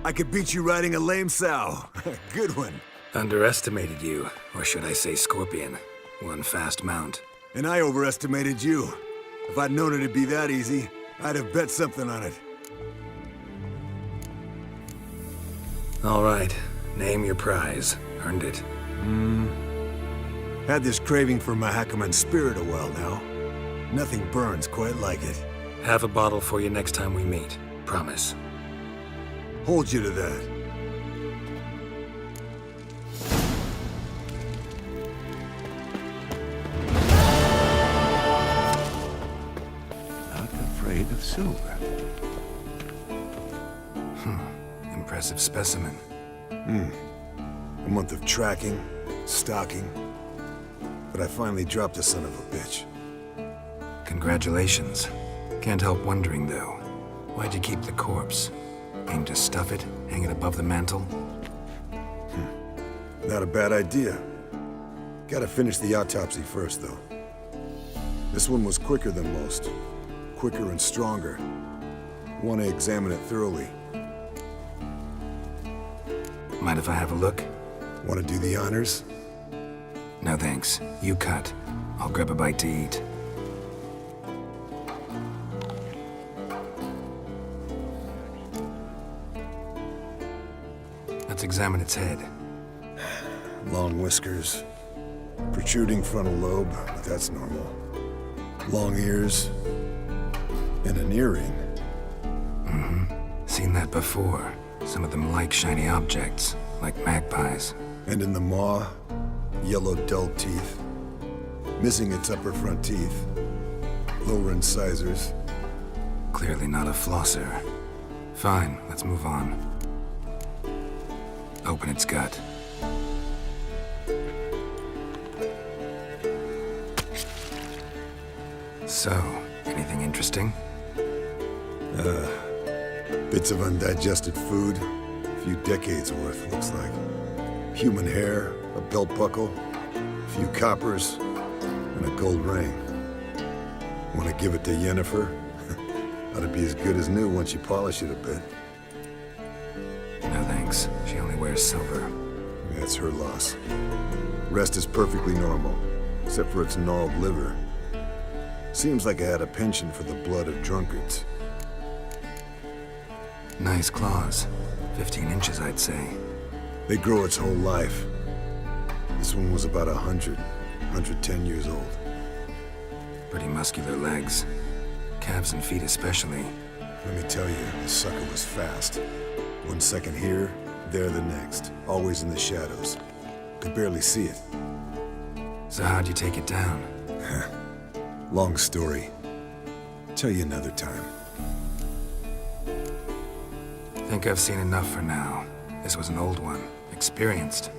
I could beat you riding a lame sow. Good one. Underestimated you, or should I say Scorpion. One fast mount. And I overestimated you. If I'd known it'd be that easy, I'd have bet something on it. All right, name your prize. Earned it. Had this craving for Mahakaman spirit a while now. Nothing burns quite like it. Have a bottle for you next time we meet. Promise. Hold you to that. Not afraid of silver. Impressive specimen. A month of tracking, stalking. But I finally dropped the son of a bitch. Congratulations. Can't help wondering, though. Why'd you keep the corpse? Aim to stuff it, hang it above the mantle? Not a bad idea. Gotta finish the autopsy first, though. This one was quicker than most. Quicker and stronger. Want to examine it thoroughly. Mind if I have a look? Want to do the honors? No thanks. You cut. I'll grab a bite to eat. Let's examine its head. Long whiskers. Protruding frontal lobe, but that's normal. Long ears. And an earring. Seen that before. Some of them like shiny objects, like magpies. And in the maw, yellow dull teeth. Missing its upper front teeth. Lower incisors. Clearly not a flosser. Fine, let's move on. Open its gut. So, anything interesting? Bits of undigested food. A few decades worth, looks like. Human hair, a belt buckle, a few coppers, and a gold ring. Want to give it to Yennefer? Ought to be as good as new once you polish it a bit. No thanks. She only wears silver. That's her loss. Rest is perfectly normal, except for its gnarled liver. Seems like I had a penchant for the blood of drunkards. Nice claws. 15 inches, I'd say. They grow its whole life. This one was about 110 years old. Pretty muscular legs. Calves and feet especially. Let me tell you, this sucker was fast. 1 second here, there the next. Always in the shadows. Could barely see it. So how'd you take it down? Long story. Tell you another time. Think I've seen enough for now. This was an old one. Experienced.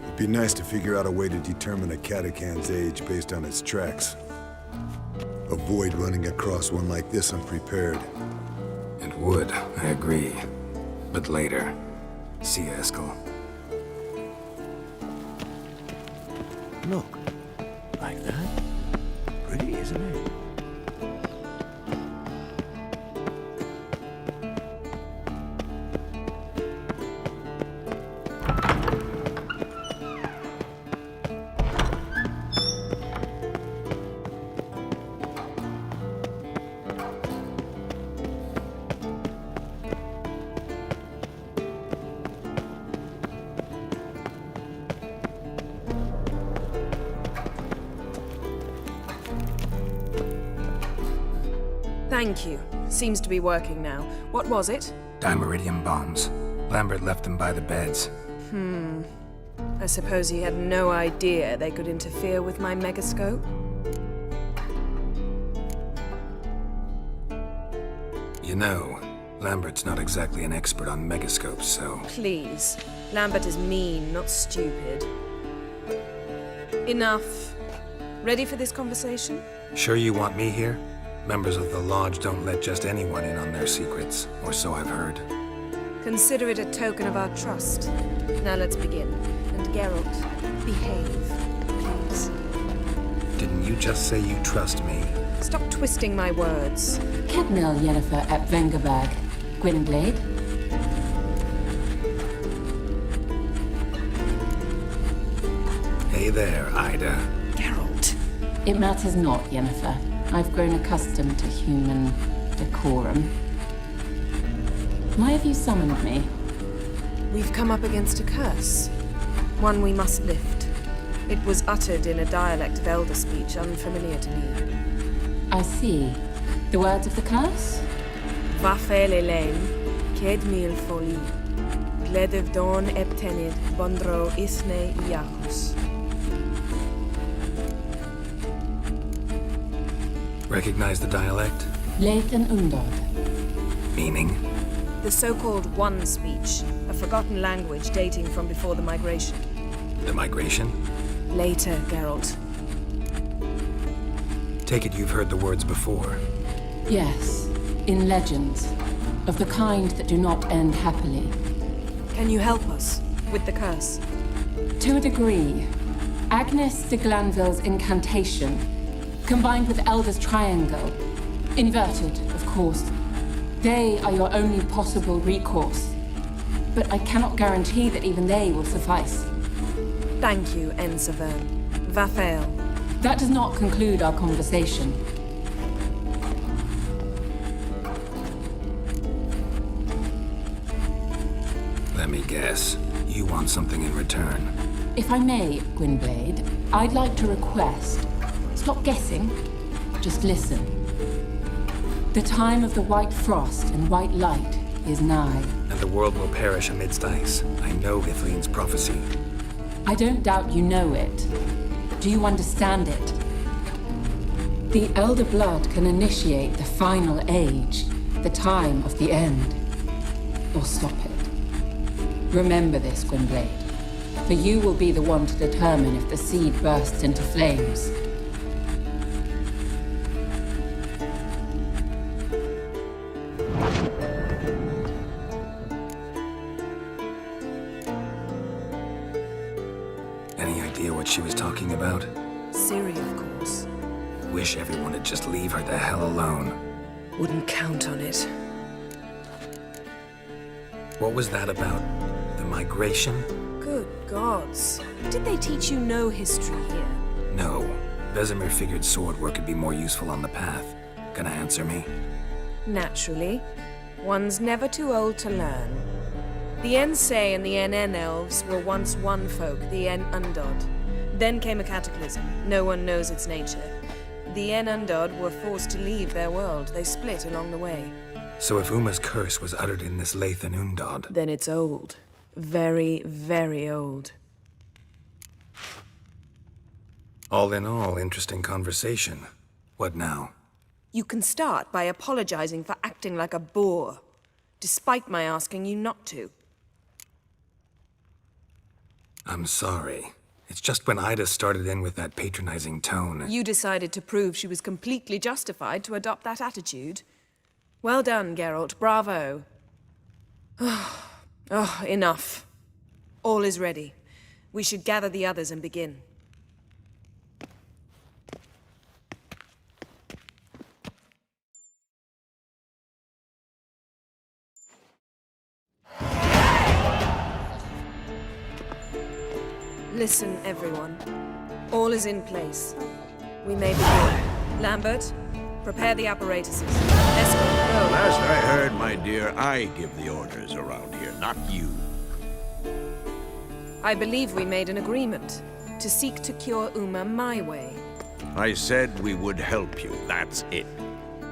It'd be nice to figure out a way to determine a catacan's age based on its tracks. Avoid running across one like this unprepared. It would, I agree. But later. See you, Eskel. Look. Like that? Pretty, isn't it? Thank you. Seems to be working now. What was it? Dimeridium bombs. Lambert left them by the beds. I suppose he had no idea they could interfere with my megascope? You know, Lambert's not exactly an expert on megascopes, so... Please. Lambert is mean, not stupid. Enough. Ready for this conversation? Sure you want me here? Members of the Lodge don't let just anyone in on their secrets, or so I've heard. Consider it a token of our trust. Now let's begin. And Geralt, behave, please. Didn't you just say you trust me? Stop twisting my words. Cadmel Yennefer at Vengerberg. Gwynblade. Hey there, Ida. Geralt. It matters not, Yennefer. I've grown accustomed to human decorum. Why have you summoned me? We've come up against a curse. One we must lift. It was uttered in a dialect of Elder speech unfamiliar to me. I see. The words of the curse? Vafe lelein, ked mil foli, gledev don eptenid, bondro isne iachus. Recognize the dialect? Leith and Undod. Meaning? The so-called One Speech, a forgotten language dating from before the migration. The migration? Later, Geralt. Take it you've heard the words before. Yes, in legends. Of the kind that do not end happily. Can you help us with the curse? To a degree. Agnes de Glanville's incantation, combined with Elder's triangle, inverted, of course. They are your only possible recourse. But I cannot guarantee that even they will suffice. Thank you, Ensevern. Vafael. That does not conclude our conversation. Let me guess. You want something in return. If I may, Gwynblade, I'd like to request. Stop guessing. Just listen. The time of the white frost and white light is nigh. And the world will perish amidst ice. I know Ithleen's prophecy. I don't doubt you know it. Do you understand it? The Elder Blood can initiate the final age, the time of the end. Or stop it. Remember this, Gwynblade. For you will be the one to determine if the seed bursts into flames. Any idea what she was talking about? Ciri, of course. Wish everyone would just leave her the hell alone. Wouldn't count on it. What was that about? The migration? Good gods. Did they teach you no history here? No. Vesemir figured sword work could be more useful on the path. Gonna answer me? Naturally. One's never too old to learn. The Ensei and the NN elves were once one folk, the En Undod. Then came a cataclysm. No one knows its nature. The En Undod were forced to leave their world. They split along the way. So if Uma's curse was uttered in this Lathan Undod... Then it's old. Very, very old. All in all, interesting conversation. What now? You can start by apologizing for acting like a boor, despite my asking you not to. I'm sorry. It's just when Ida started in with that patronizing tone... You decided to prove she was completely justified to adopt that attitude. Well done, Geralt. Bravo. Oh, enough. All is ready. We should gather the others and begin. Listen, everyone. All is in place. We may begin. Lambert, prepare the apparatuses. Escort, go. Last I heard, my dear, I give the orders around here, not you. I believe we made an agreement to seek to cure Uma my way. I said we would help you, that's it.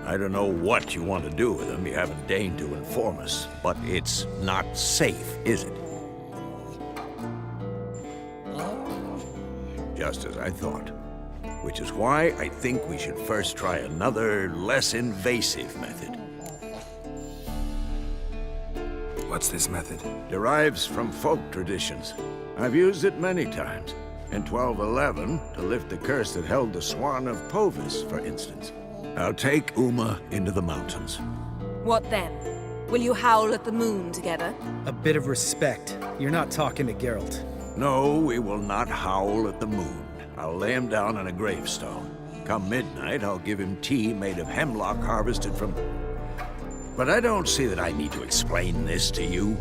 I don't know what you want to do with him, you haven't deigned to inform us, but it's not safe, is it? Just as I thought. Which is why I think we should first try another, less invasive method. What's this method? Derives from folk traditions. I've used it many times. In 1211, to lift the curse that held the Swan of Povis, for instance. I'll take Uma into the mountains. What then? Will you howl at the moon together? A bit of respect. You're not talking to Geralt. No, we will not howl at the moon. I'll lay him down on a gravestone. Come midnight, I'll give him tea made of hemlock harvested from... But I don't see that I need to explain this to you.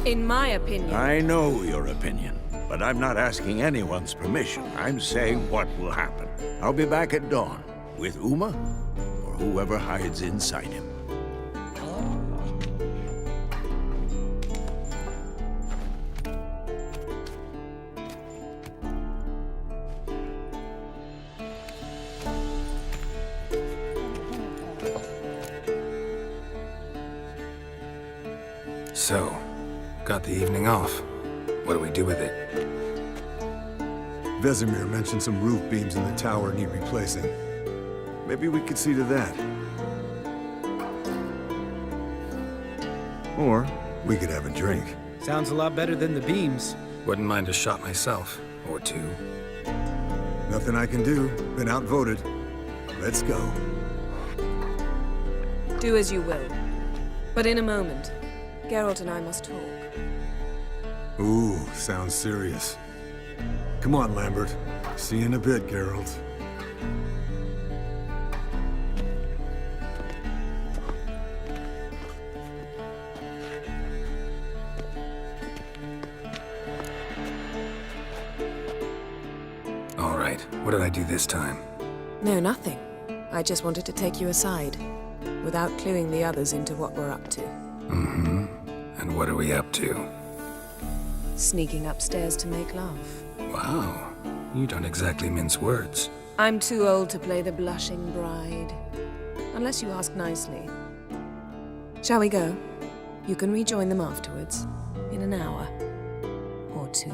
In my opinion... I know your opinion, but I'm not asking anyone's permission. I'm saying what will happen. I'll be back at dawn, with Uma, or whoever hides inside him. So, got the evening off. What do we do with it? Vesemir mentioned some roof beams in the tower need replacing. Maybe we could see to that. Or we could have a drink. Sounds a lot better than the beams. Wouldn't mind a shot myself, or two. Nothing I can do. Been outvoted. Let's go. Do as you will. But in a moment, Geralt and I must talk. Ooh, sounds serious. Come on, Lambert. See you in a bit, Geralt. All right, what did I do this time? No, nothing. I just wanted to take you aside, without cluing the others into what we're up to. Mm-hmm. And what are we up to? Sneaking upstairs to make love. Wow, you don't exactly mince words. I'm too old to play the blushing bride. Unless you ask nicely. Shall we go? You can rejoin them afterwards. In an hour. Or two.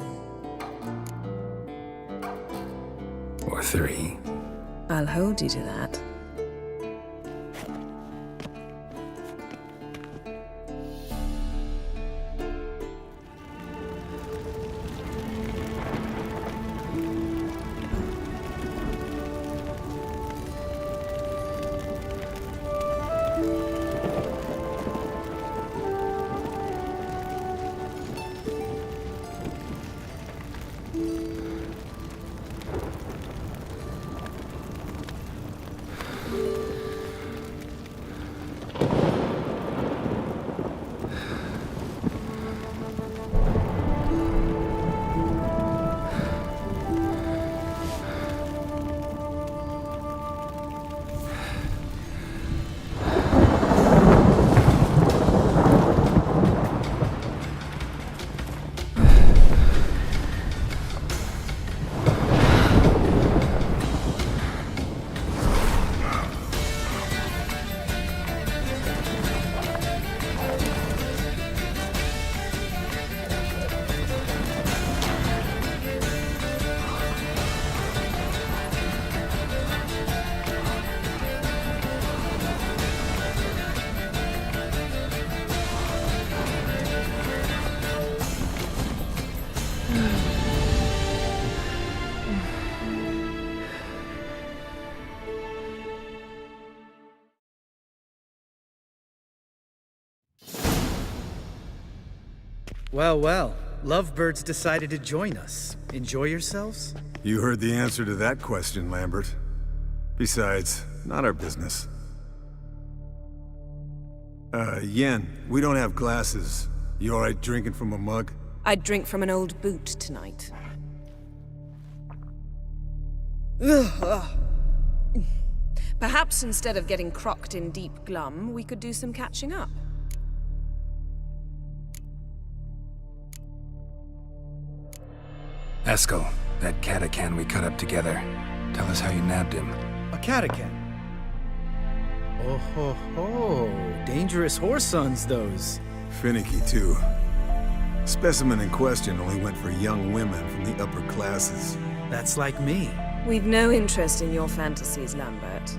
Or three. I'll hold you to that. Well, well. Lovebirds decided to join us. Enjoy yourselves? You heard the answer to that question, Lambert. Besides, not our business. Yen, we don't have glasses. You alright drinking from a mug? I'd drink from an old boot tonight. Perhaps instead of getting crocked in deep glum, we could do some catching up. Eskel, that catacan we cut up together. Tell us how you nabbed him. A catacan? Oh ho ho. Dangerous horse sons, those. Finicky, too. Specimen in question only went for young women from the upper classes. That's like me. We've no interest in your fantasies, Lambert.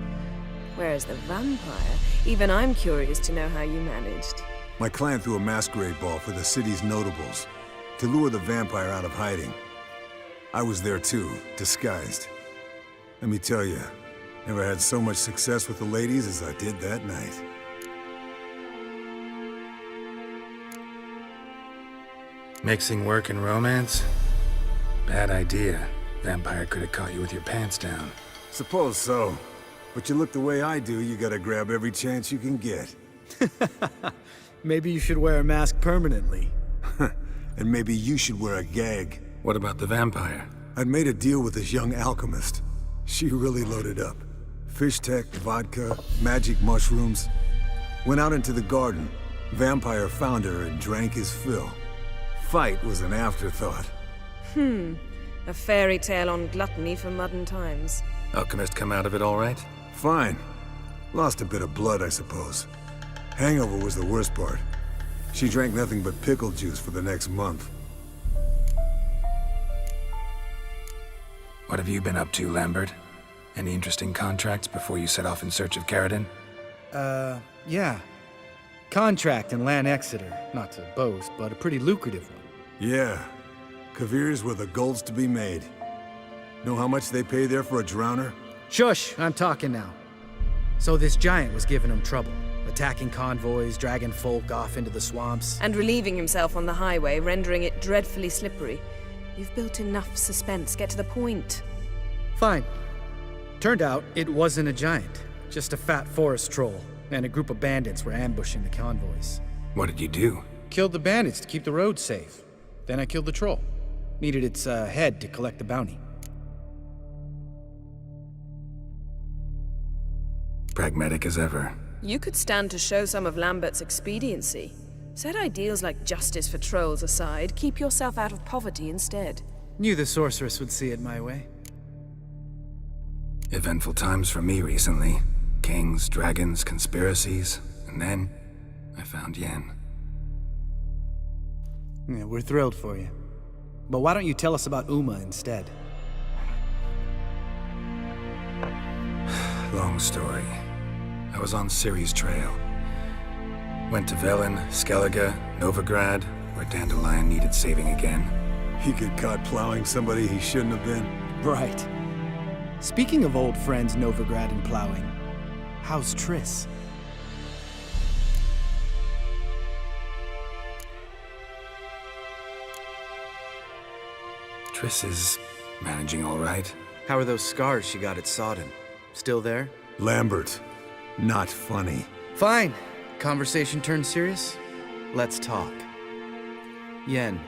Whereas the vampire, even I'm curious to know how you managed. My client threw a masquerade ball for the city's notables to lure the vampire out of hiding. I was there too, disguised. Let me tell you, never had so much success with the ladies as I did that night. Mixing work and romance? Bad idea. Vampire could have caught you with your pants down. Suppose so. But you look the way I do, you gotta grab every chance you can get. Maybe you should wear a mask permanently. And maybe you should wear a gag. What about the vampire? I'd made a deal with this young alchemist. She really loaded up. Fish tech, vodka, magic mushrooms. Went out into the garden. Vampire found her and drank his fill. Fight was an afterthought. A fairy tale on gluttony for modern times. Alchemist come out of it all right? Fine. Lost a bit of blood, I suppose. Hangover was the worst part. She drank nothing but pickle juice for the next month. What have you been up to, Lambert? Any interesting contracts before you set off in search of Caradin? Yeah. Contract in Lan Exeter. Not to boast, but a pretty lucrative one. Yeah. Kavir's where the gold's to be made. Know how much they pay there for a drowner? Shush! I'm talking now. So this giant was giving him trouble. Attacking convoys, dragging folk off into the swamps. And relieving himself on the highway, rendering it dreadfully slippery. You've built enough suspense. Get to the point. Fine. Turned out it wasn't a giant. Just a fat forest troll. And a group of bandits were ambushing the convoys. What did you do? Killed the bandits to keep the road safe. Then I killed the troll. Needed its head to collect the bounty. Pragmatic as ever. You could stand to show some of Lambert's expediency. Set ideals like justice for trolls aside, keep yourself out of poverty instead. Knew the sorceress would see it my way. Eventful times for me recently. Kings, dragons, conspiracies, and then I found Yen. Yeah, we're thrilled for you. But why don't you tell us about Uma instead? Long story. I was on Ciri's trail. Went to Velen, Skellige, Novigrad, where Dandelion needed saving again. He got caught plowing somebody he shouldn't have been. Right. Speaking of old friends Novigrad and plowing, how's Triss? Triss is managing all right. How are those scars she got at Sodden? Still there? Lambert. Not funny. Fine. Conversation turned serious? Let's talk. Yen,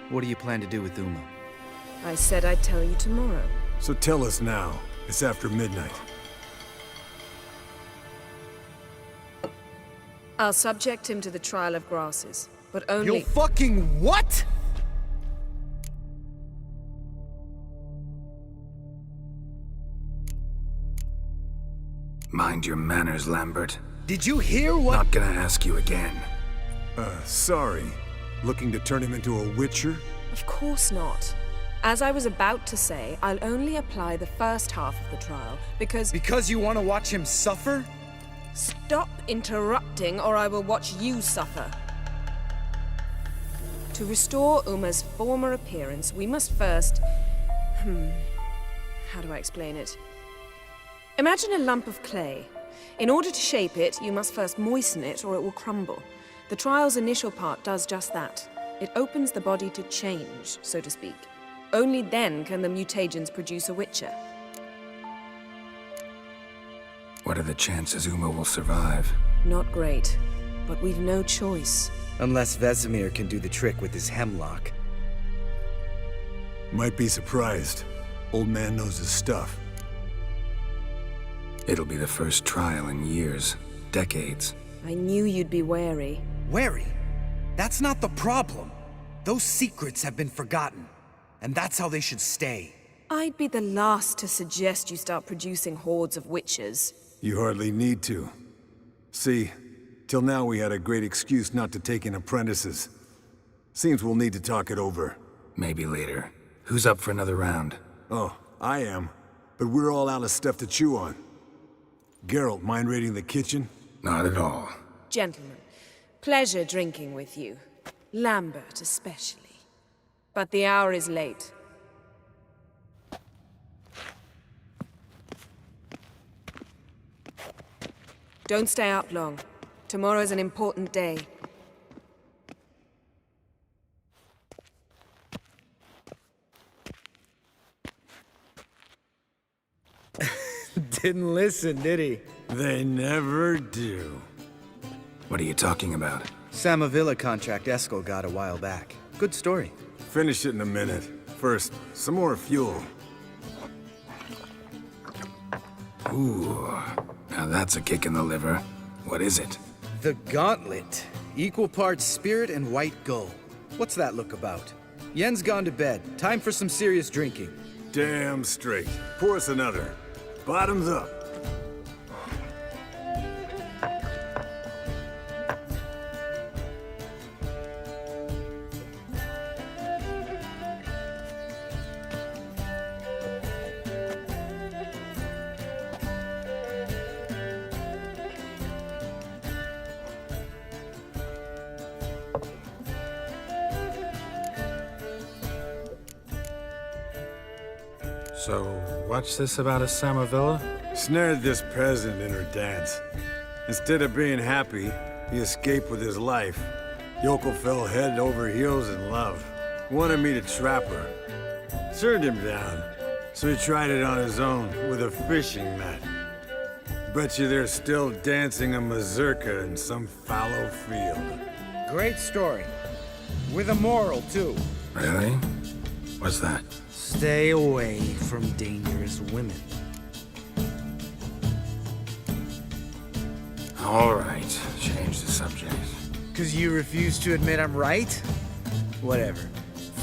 what do you plan to do with Uma? I said I'd tell you tomorrow. So tell us now. It's after midnight. I'll subject him to the trial of grasses, but only— You'll fucking what?! Mind your manners, Lambert. Did you hear what— Not gonna ask you again. Sorry. Looking to turn him into a witcher? Of course not. As I was about to say, I'll only apply the first half of the trial, because— Because you want to watch him suffer? Stop interrupting, or I will watch you suffer. To restore Uma's former appearance, we must first— how do I explain it? Imagine a lump of clay. In order to shape it, you must first moisten it, or it will crumble. The trial's initial part does just that. It opens the body to change, so to speak. Only then can the mutagens produce a witcher. What are the chances Uma will survive? Not great, but we've no choice. Unless Vesemir can do the trick with his hemlock. Might be surprised. Old man knows his stuff. It'll be the first trial in years, decades. I knew you'd be wary. Wary? That's not the problem. Those secrets have been forgotten. And that's how they should stay. I'd be the last to suggest you start producing hordes of witches. You hardly need to. See, till now we had a great excuse not to take in apprentices. Seems we'll need to talk it over. Maybe later. Who's up for another round? Oh, I am. But we're all out of stuff to chew on. Geralt, mind raiding the kitchen? Not at all. Gentlemen, pleasure drinking with you. Lambert especially. But the hour is late. Don't stay up long. Tomorrow's an important day. Didn't listen, did he? They never do. What are you talking about? Samavilla contract Eskel got a while back. Good story. Finish it in a minute. First, some more fuel. Ooh, now that's a kick in the liver. What is it? The Gauntlet. Equal parts spirit and white gull. What's that look about? Yen's gone to bed. Time for some serious drinking. Damn straight. Pour us another. Bottoms up. So, what's this about a Samavilla? Snared this peasant in her dance. Instead of being happy, he escaped with his life. Yoko fell head over heels in love. Wanted me to trap her. Turned him down, so he tried it on his own with a fishing net. Bet you they're still dancing a mazurka in some fallow field. Great story. With a moral, too. Really? What's that? Stay away from dangerous women. All right, change the subject. 'Cause you refuse to admit I'm right? Whatever.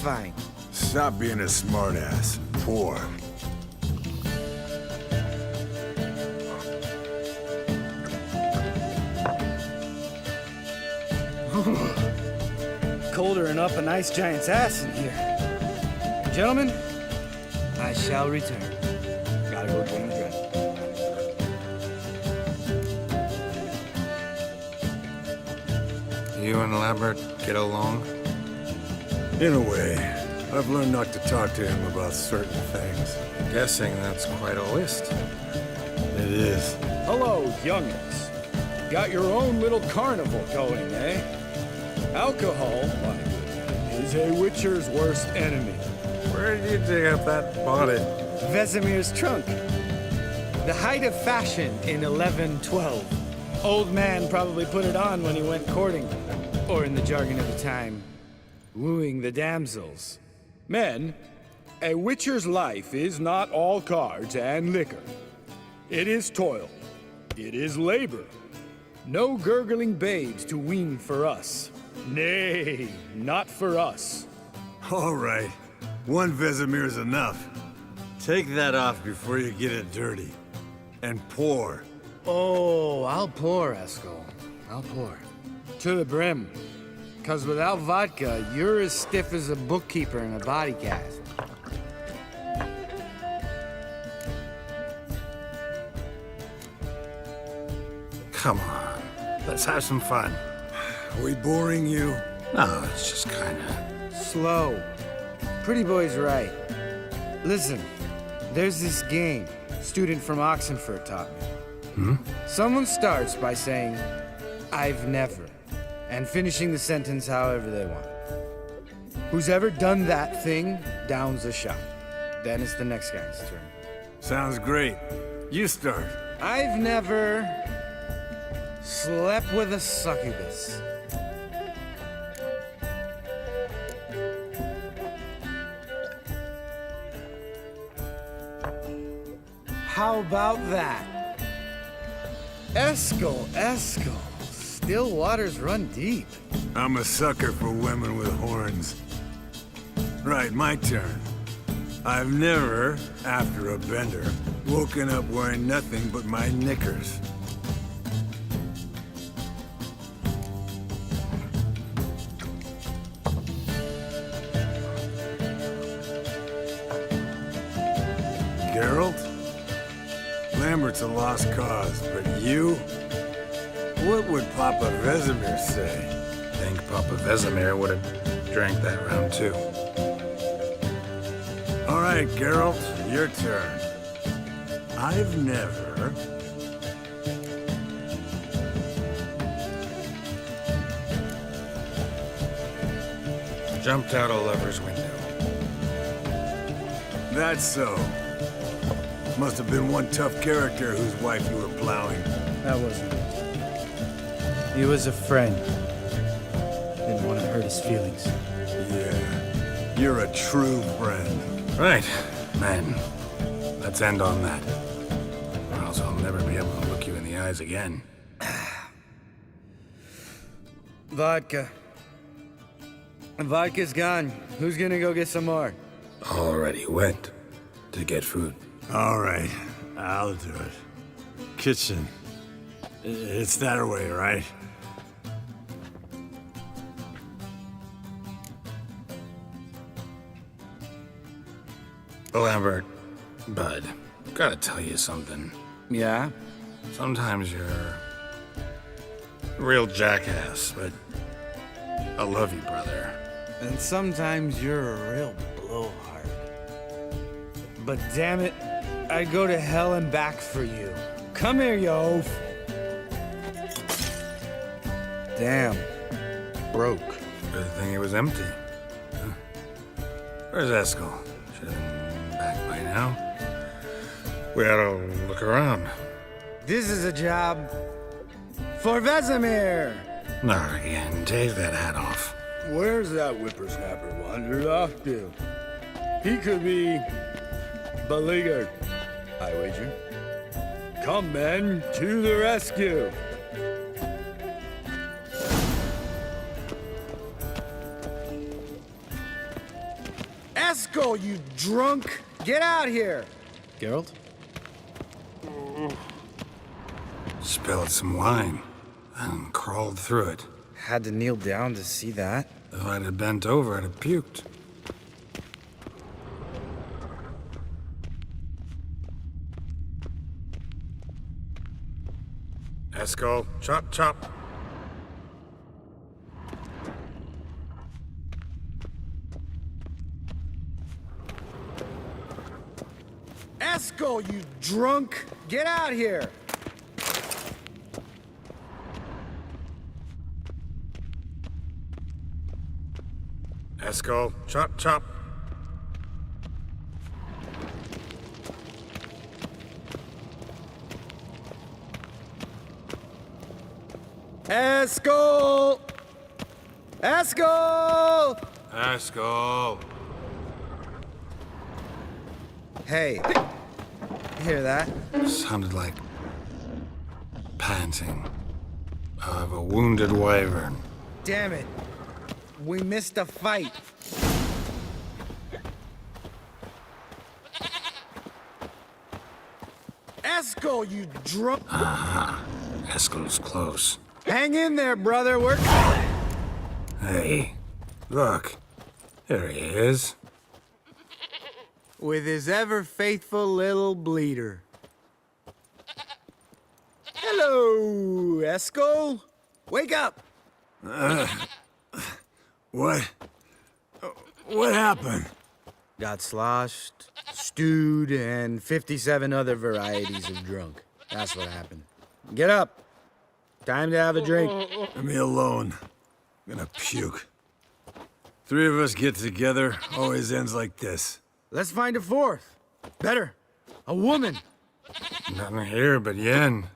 Fine. Stop being a smartass. Poor. Colder and up a nice giant's ass in here. Gentlemen, I shall return. Gotta go clean the dress. You and Lambert get along? In a way. I've learned not to talk to him about certain things. Guessing that's quite a list. It is. Hello, youngins. Got your own little carnival going, eh? Alcohol, my good, is a witcher's worst enemy. Where did you dig up that body? Vesemir's trunk. The height of fashion in 1112. Old man probably put it on when he went courting. Or in the jargon of the time, wooing the damsels. Men, a witcher's life is not all cards and liquor. It is toil. It is labor. No gurgling babes to wean for us. Nay, not for us. All right. One Vesemir's enough. Take that off before you get it dirty. And pour. Oh, I'll pour, Eskel. I'll pour. To the brim. 'Cause without vodka, you're as stiff as a bookkeeper in a body cast. Come on, let's have some fun. Are we boring you? No, it's just kinda... Slow. Pretty boy's right. Listen, there's this game student from Oxenford taught me. Someone starts by saying, I've never, and finishing the sentence however they want. Who's ever done that thing downs a shot. Then it's the next guy's turn. Sounds great. You start. I've never slept with a succubus. How about that? Eskel. Still waters run deep. I'm a sucker for women with horns. Right, my turn. I've never, after a bender, woken up wearing nothing but my knickers. Geralt? Lambert's a lost cause, but you? What would Papa Vesemir say? Think Papa Vesemir would have drank that round too. All right, Geralt, your turn. I've never... Jumped out a lover's window. That's so. Must have been one tough character whose wife you were plowing. That wasn't it. He was a friend. Didn't want to hurt his feelings. Yeah, you're a true friend. Right, men. Let's end on that. Or else I'll never be able to look you in the eyes again. Vodka. Vodka's gone. Who's gonna go get some more? Already went to get food. All right, I'll do it. Kitchen. It's that way, right? Lambert, bud, gotta tell you something. Yeah? Sometimes you're a real jackass, but I love you, brother. And sometimes you're a real blowhard. but damn it, I'd go to hell and back for you. Come here, you oaf. Damn. Broke. Good thing it was empty. Huh. Where's Eskel? Should have been back by now. We ought to look around. This is a job for Vesemir. Not again. Take that hat off. Where's that whippersnapper wandered off to? He could be beleaguered, I wager. Come, men, to the rescue! Eskel, you drunk! Get out here! Geralt? Spilled some wine and crawled through it. Had to kneel down to see that. If I'd have bent over, I'd have puked. Eskel, chop, chop. Eskel, you drunk! Get out here! Eskel, chop, chop. Eskel! Eskel! Eskel. Hey, hear that? Sounded like panting of a wounded wyvern. Damn it. We missed a fight. Eskel, you drunk... Aha. Eskel's close. Hang in there, brother. We're... Hey, look. There he is. With his ever-faithful little bleeder. Hello, Eskel. Wake up. What happened? Got sloshed, stewed, and 57 other varieties of drunk. That's what happened. Get up. Time to have a drink. Leave me alone. I'm gonna puke. Three of us get together, always ends like this. Let's find a fourth. Better. A woman. Nothing here but Yen.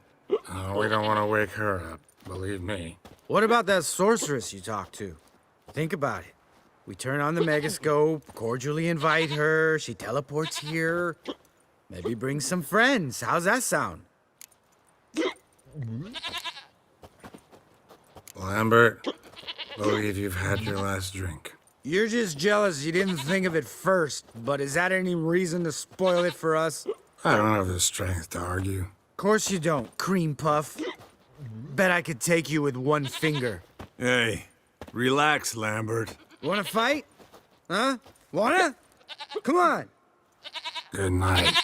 Oh, we don't want to wake her up, believe me. What about that sorceress you talked to? Think about it. We turn on the megascope, cordially invite her, she teleports here. Maybe bring some friends. How's that sound? Lambert, believe you've had your last drink. You're just jealous you didn't think of it first, but is that any reason to spoil it for us? I don't have the strength to argue. Of course you don't, cream puff. Bet I could take you with one finger. Hey, relax, Lambert. Wanna fight? Huh? Wanna? Come on. Good night.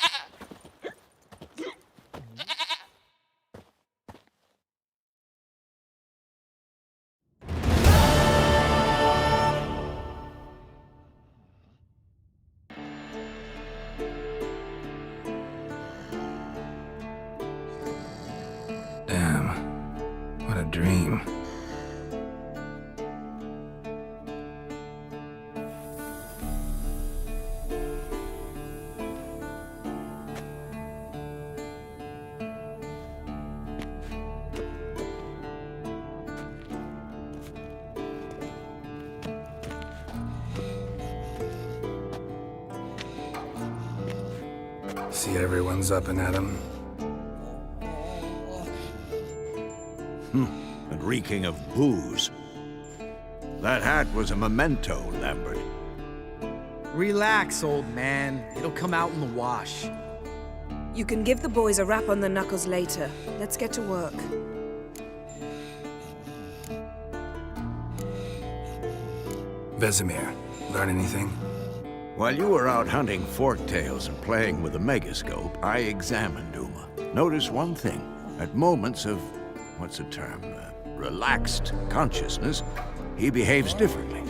Damn, what a dream. See everyone's up and at 'em. And reeking of booze. That hat was a memento, Lambert. Relax, old man. It'll come out in the wash. You can give the boys a rap on the knuckles later. Let's get to work. Vesemir, learn anything? While you were out hunting forktails and playing with the megascope, I examined Uma. Notice one thing. At moments of, what's the term, relaxed consciousness, he behaves differently.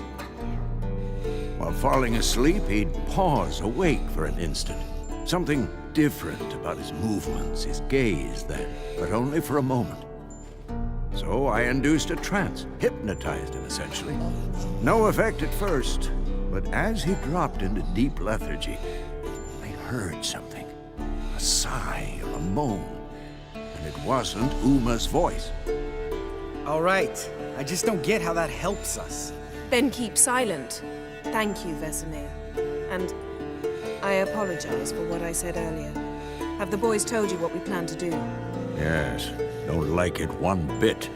While falling asleep, he'd pause awake for an instant, Something different about his movements, his gaze then, but only for a moment. So I induced a trance, hypnotized him essentially. No effect at first, but as he dropped into deep lethargy, I heard something. A sigh or a moan. And it wasn't Uma's voice. All right. I just don't get how that helps us. Then keep silent. Thank you, Vesemir. And I apologize for what I said earlier. Have the boys told you what we plan to do? Yes, don't like it one bit.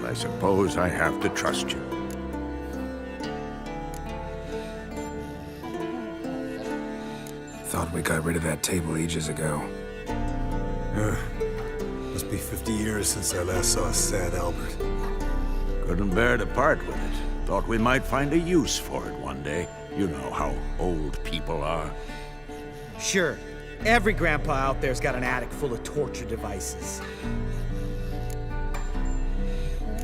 But I suppose I have to trust you. Thought we got rid of that table ages ago. Must be 50 years since I last saw sad Albert. Couldn't bear to part with it. Thought we might find a use for it one day. You know how old people are. Sure. Every grandpa out there's got an attic full of torture devices.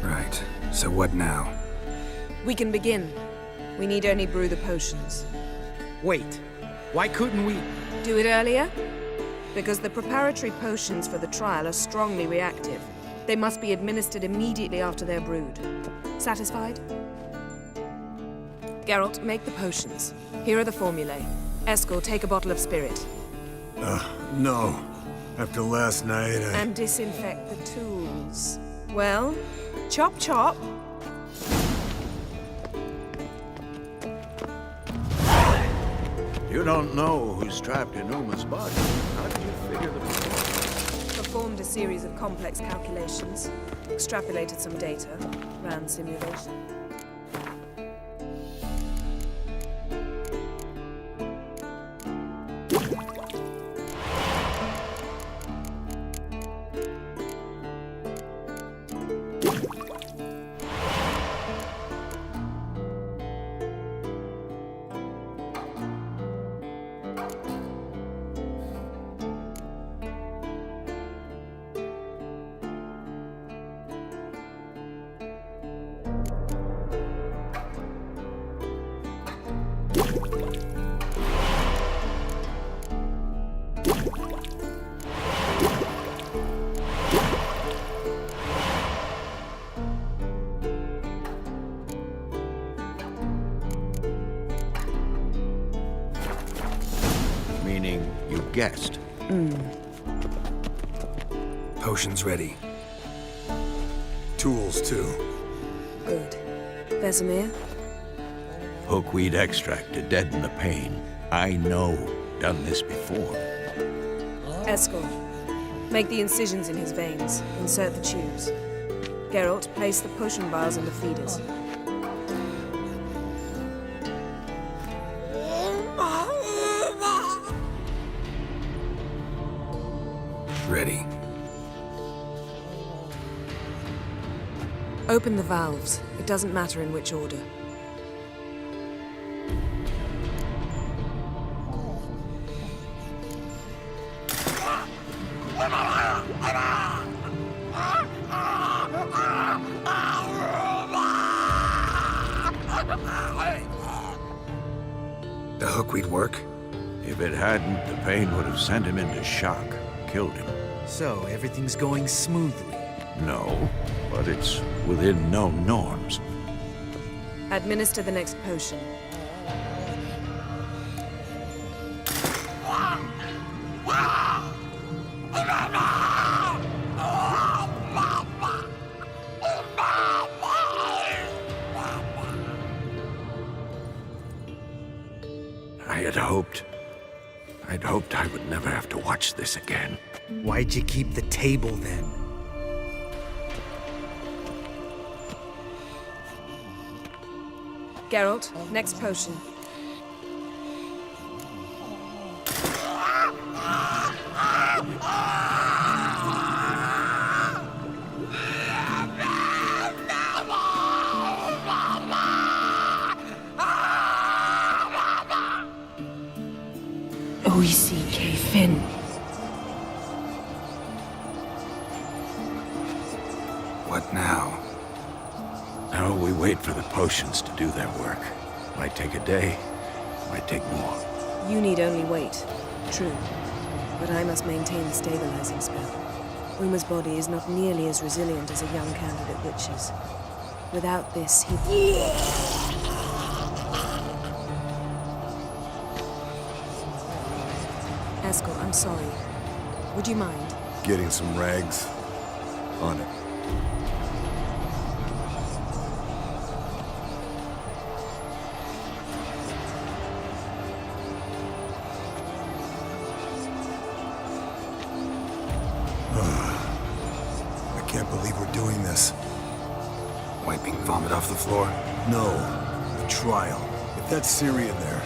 Right. So what now? We can begin. We need only brew the potions. Wait. Why couldn't we... Do it earlier? Because the preparatory potions for the trial are strongly reactive. They must be administered immediately after they're brewed. Satisfied? Geralt, make the potions. Here are the formulae. Eskel, take a bottle of spirit. No. After last night, And disinfect the tools. Well, chop chop. You don't know who's trapped in Uma's body. How did you figure the... Performed a series of complex calculations. Extrapolated some data. Ran simulation. Meaning you guessed. Potions ready. tools too. Good. Vesemir? Hookweed extract to deaden the pain. I know. Done this before. Eskel, make the incisions in his veins. Insert the tubes. Geralt, place the potion vials in the feeders. Ready. Open the valves. It doesn't matter in which order. The hookweed work? If it hadn't, the pain would have sent him into shock, killed him. So, everything's going smoothly? No, but it's within known norms. Administer the next potion. I'd hoped I would never have to watch this again. Why'd you keep the table then? Geralt, next potion. O-E-C-K Finn. What now? Now we wait for the potions to do their work. Might take a day, might take more. You need only wait. True, but I must maintain the stabilizing spell. Uma's body is not nearly as resilient as a young candidate witch's. Without this, he... Eskel, I'm sorry. Would you mind? Getting some rags on it. I can't believe we're doing this. Wiping vomit off the floor? No, the trial. If that's Syria there,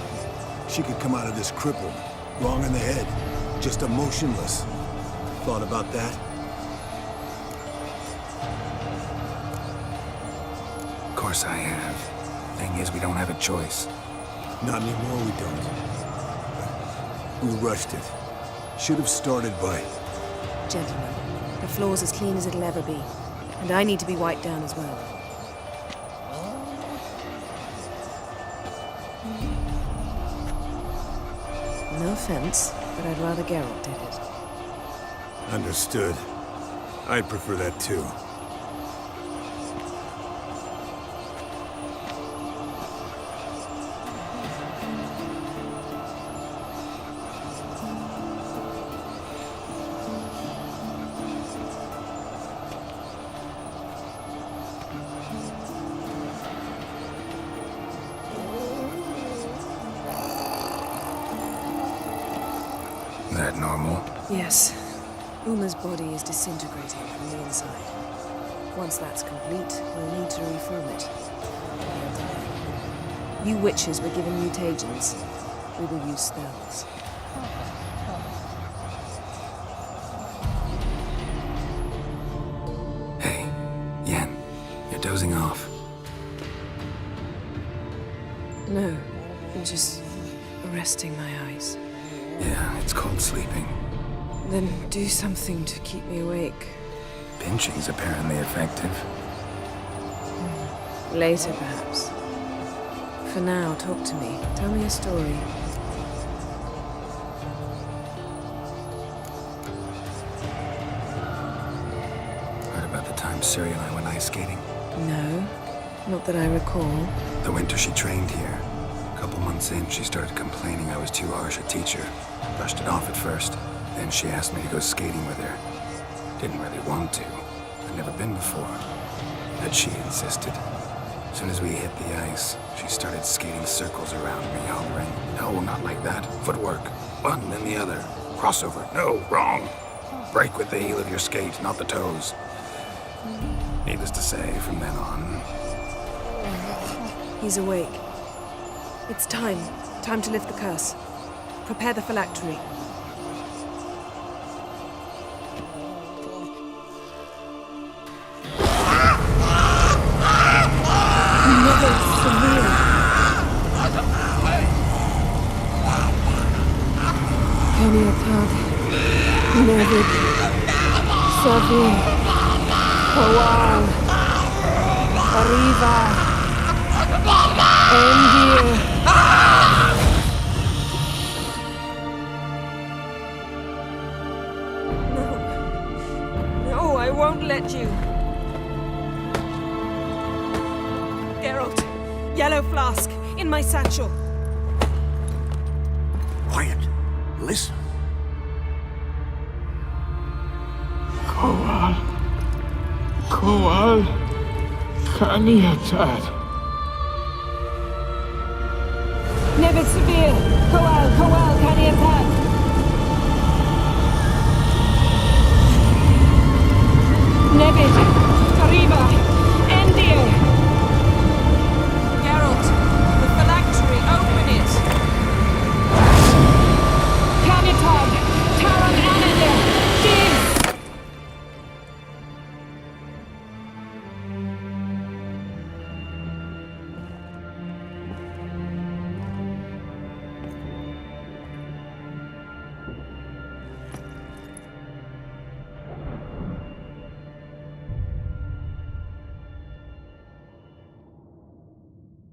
she could come out of this crippled, wrong in the head, just emotionless. Thought about that? Of course I have. Thing is, we don't have a choice. Not anymore, we don't. We rushed it. Should have started by... Gentlemen, the floor's as clean as it'll ever be. And I need to be wiped down as well. No offense, but I'd rather Geralt did it. Understood. I'd prefer that too. That normal? Yes. Uma's body is disintegrating from the inside. Once that's complete, we'll need to reform it. You witches were given mutagens. We will use spells. Hey, Yen, you're dozing off. No, I'm just resting my eyes. Yeah, it's called sleeping. Then do something to keep me awake. Pinching's apparently effective. Later, perhaps. For now, talk to me. Tell me a story. Heard about the time Siri and I went ice skating? No, not that I recall. The winter she trained here. A couple months in, she started complaining I was too harsh a teacher. Brushed it off at first. Then she asked me to go skating with her. Didn't really want to. I'd never been before. But she insisted. As soon as we hit the ice, she started skating circles around me, hollering, "No, not like that. Footwork. One, then the other. Crossover. No, wrong. Break with the heel of your skate, not the toes." Needless to say, from then on... He's awake. It's time. Time to lift the curse. Prepare the phylactery. Peniatad, Nevid, Savi, Kawal, Arriva, Endir. No, I won't let you. Geralt, yellow flask, in my satchel. Quiet. Listen. Kowal, Kaniatad. Nevid Severe, Kowal, Kaniatad. Nevid, Arriba, Endir. Geralt, the phylactery, open it. Canitad, Taran Anadir, Div.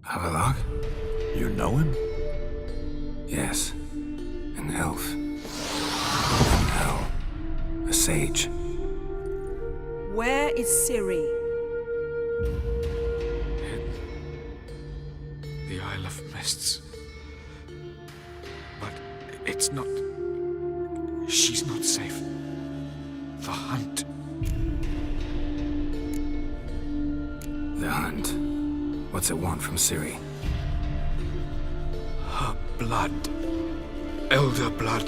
Havelock? You know him? Yes. An elf. sage. Where is Ciri? The Isle of Mists. But it's not... She's not safe. The hunt. The hunt? What's it want from Ciri? Her blood. Elder blood.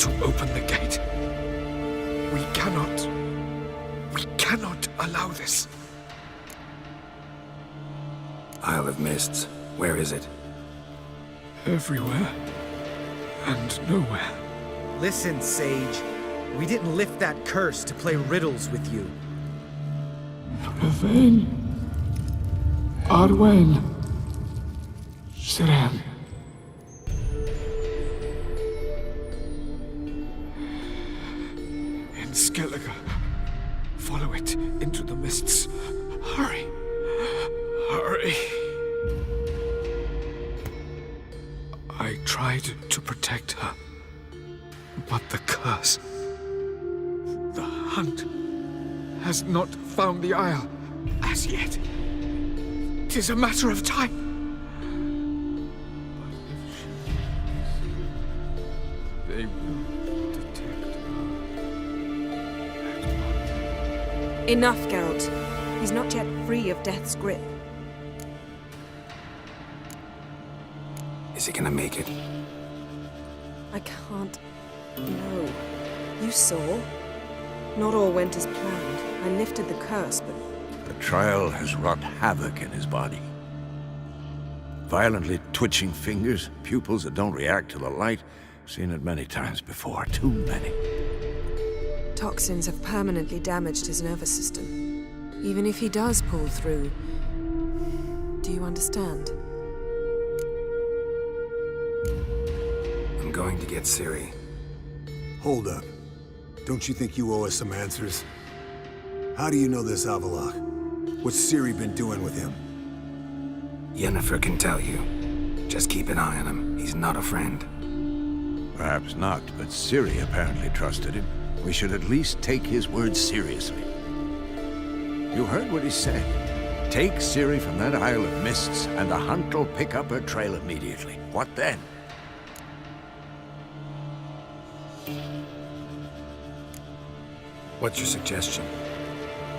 To open the gate. We cannot allow this. Isle of Mists. Where is it? Everywhere. And nowhere. Listen, Sage. We didn't lift that curse to play riddles with you. Yvain. Arwen. Siren. In Skellige. Follow it into the mists. Hurry. Hurry. I tried to protect her. But the curse... The hunt has not found the Isle as yet. 'Tis a matter of time. But if she... They will detect her. Enough, Geralt. He's not yet free of death's grip. Is he gonna make it? I can't... No. You saw? Not all went as planned. I lifted the curse, but... The trial has wrought havoc in his body. Violently twitching fingers, pupils that don't react to the light. Seen it many times before, too many. Toxins have permanently damaged his nervous system. Even if he does pull through... Do you understand? I'm going to get Ciri. Hold up. Don't you think you owe us some answers? How do you know this Avalok? What's Ciri been doing with him? Yennefer can tell you. Just keep an eye on him. He's not a friend. Perhaps not, but Ciri apparently trusted him. We should at least take his words seriously. You heard what he said. Take Ciri from that Isle of Mists, and the hunt will pick up her trail immediately. What then? What's your suggestion?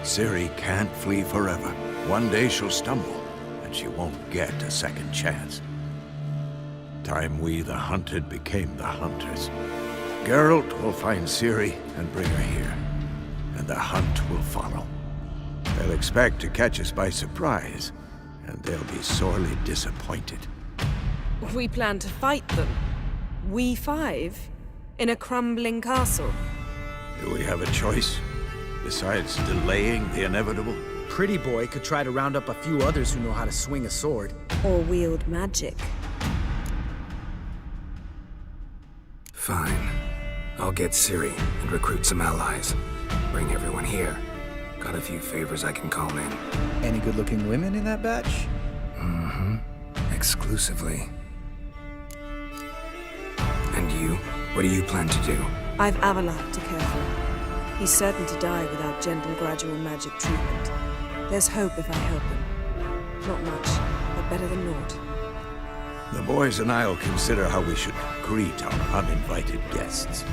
Ciri can't flee forever. One day she'll stumble, and she won't get a second chance. Time we, the hunted, became the hunters. Geralt will find Ciri and bring her here, and the hunt will follow. They'll expect to catch us by surprise, and they'll be sorely disappointed. We plan to fight them. We five? In a crumbling castle? Do we have a choice? Besides delaying the inevitable? Pretty Boy could try to round up a few others who know how to swing a sword. Or wield magic. Fine. I'll get Ciri and recruit some allies. Bring everyone here. Got a few favors I can call in. Any good-looking women in that batch? Mm-hmm. Exclusively. And you? What do you plan to do? I've Avalok to care for. He's certain to die without gentle, gradual magic treatment. There's hope if I help him. Not much, but better than naught. The boys and I'll consider how we should greet our uninvited guests.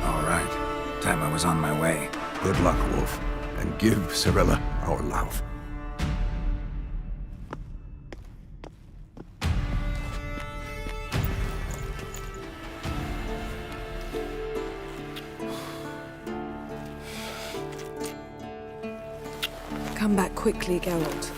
All right. Time I was on my way. Good luck, Wolf, and give Cirilla our love. Come back quickly, Geralt.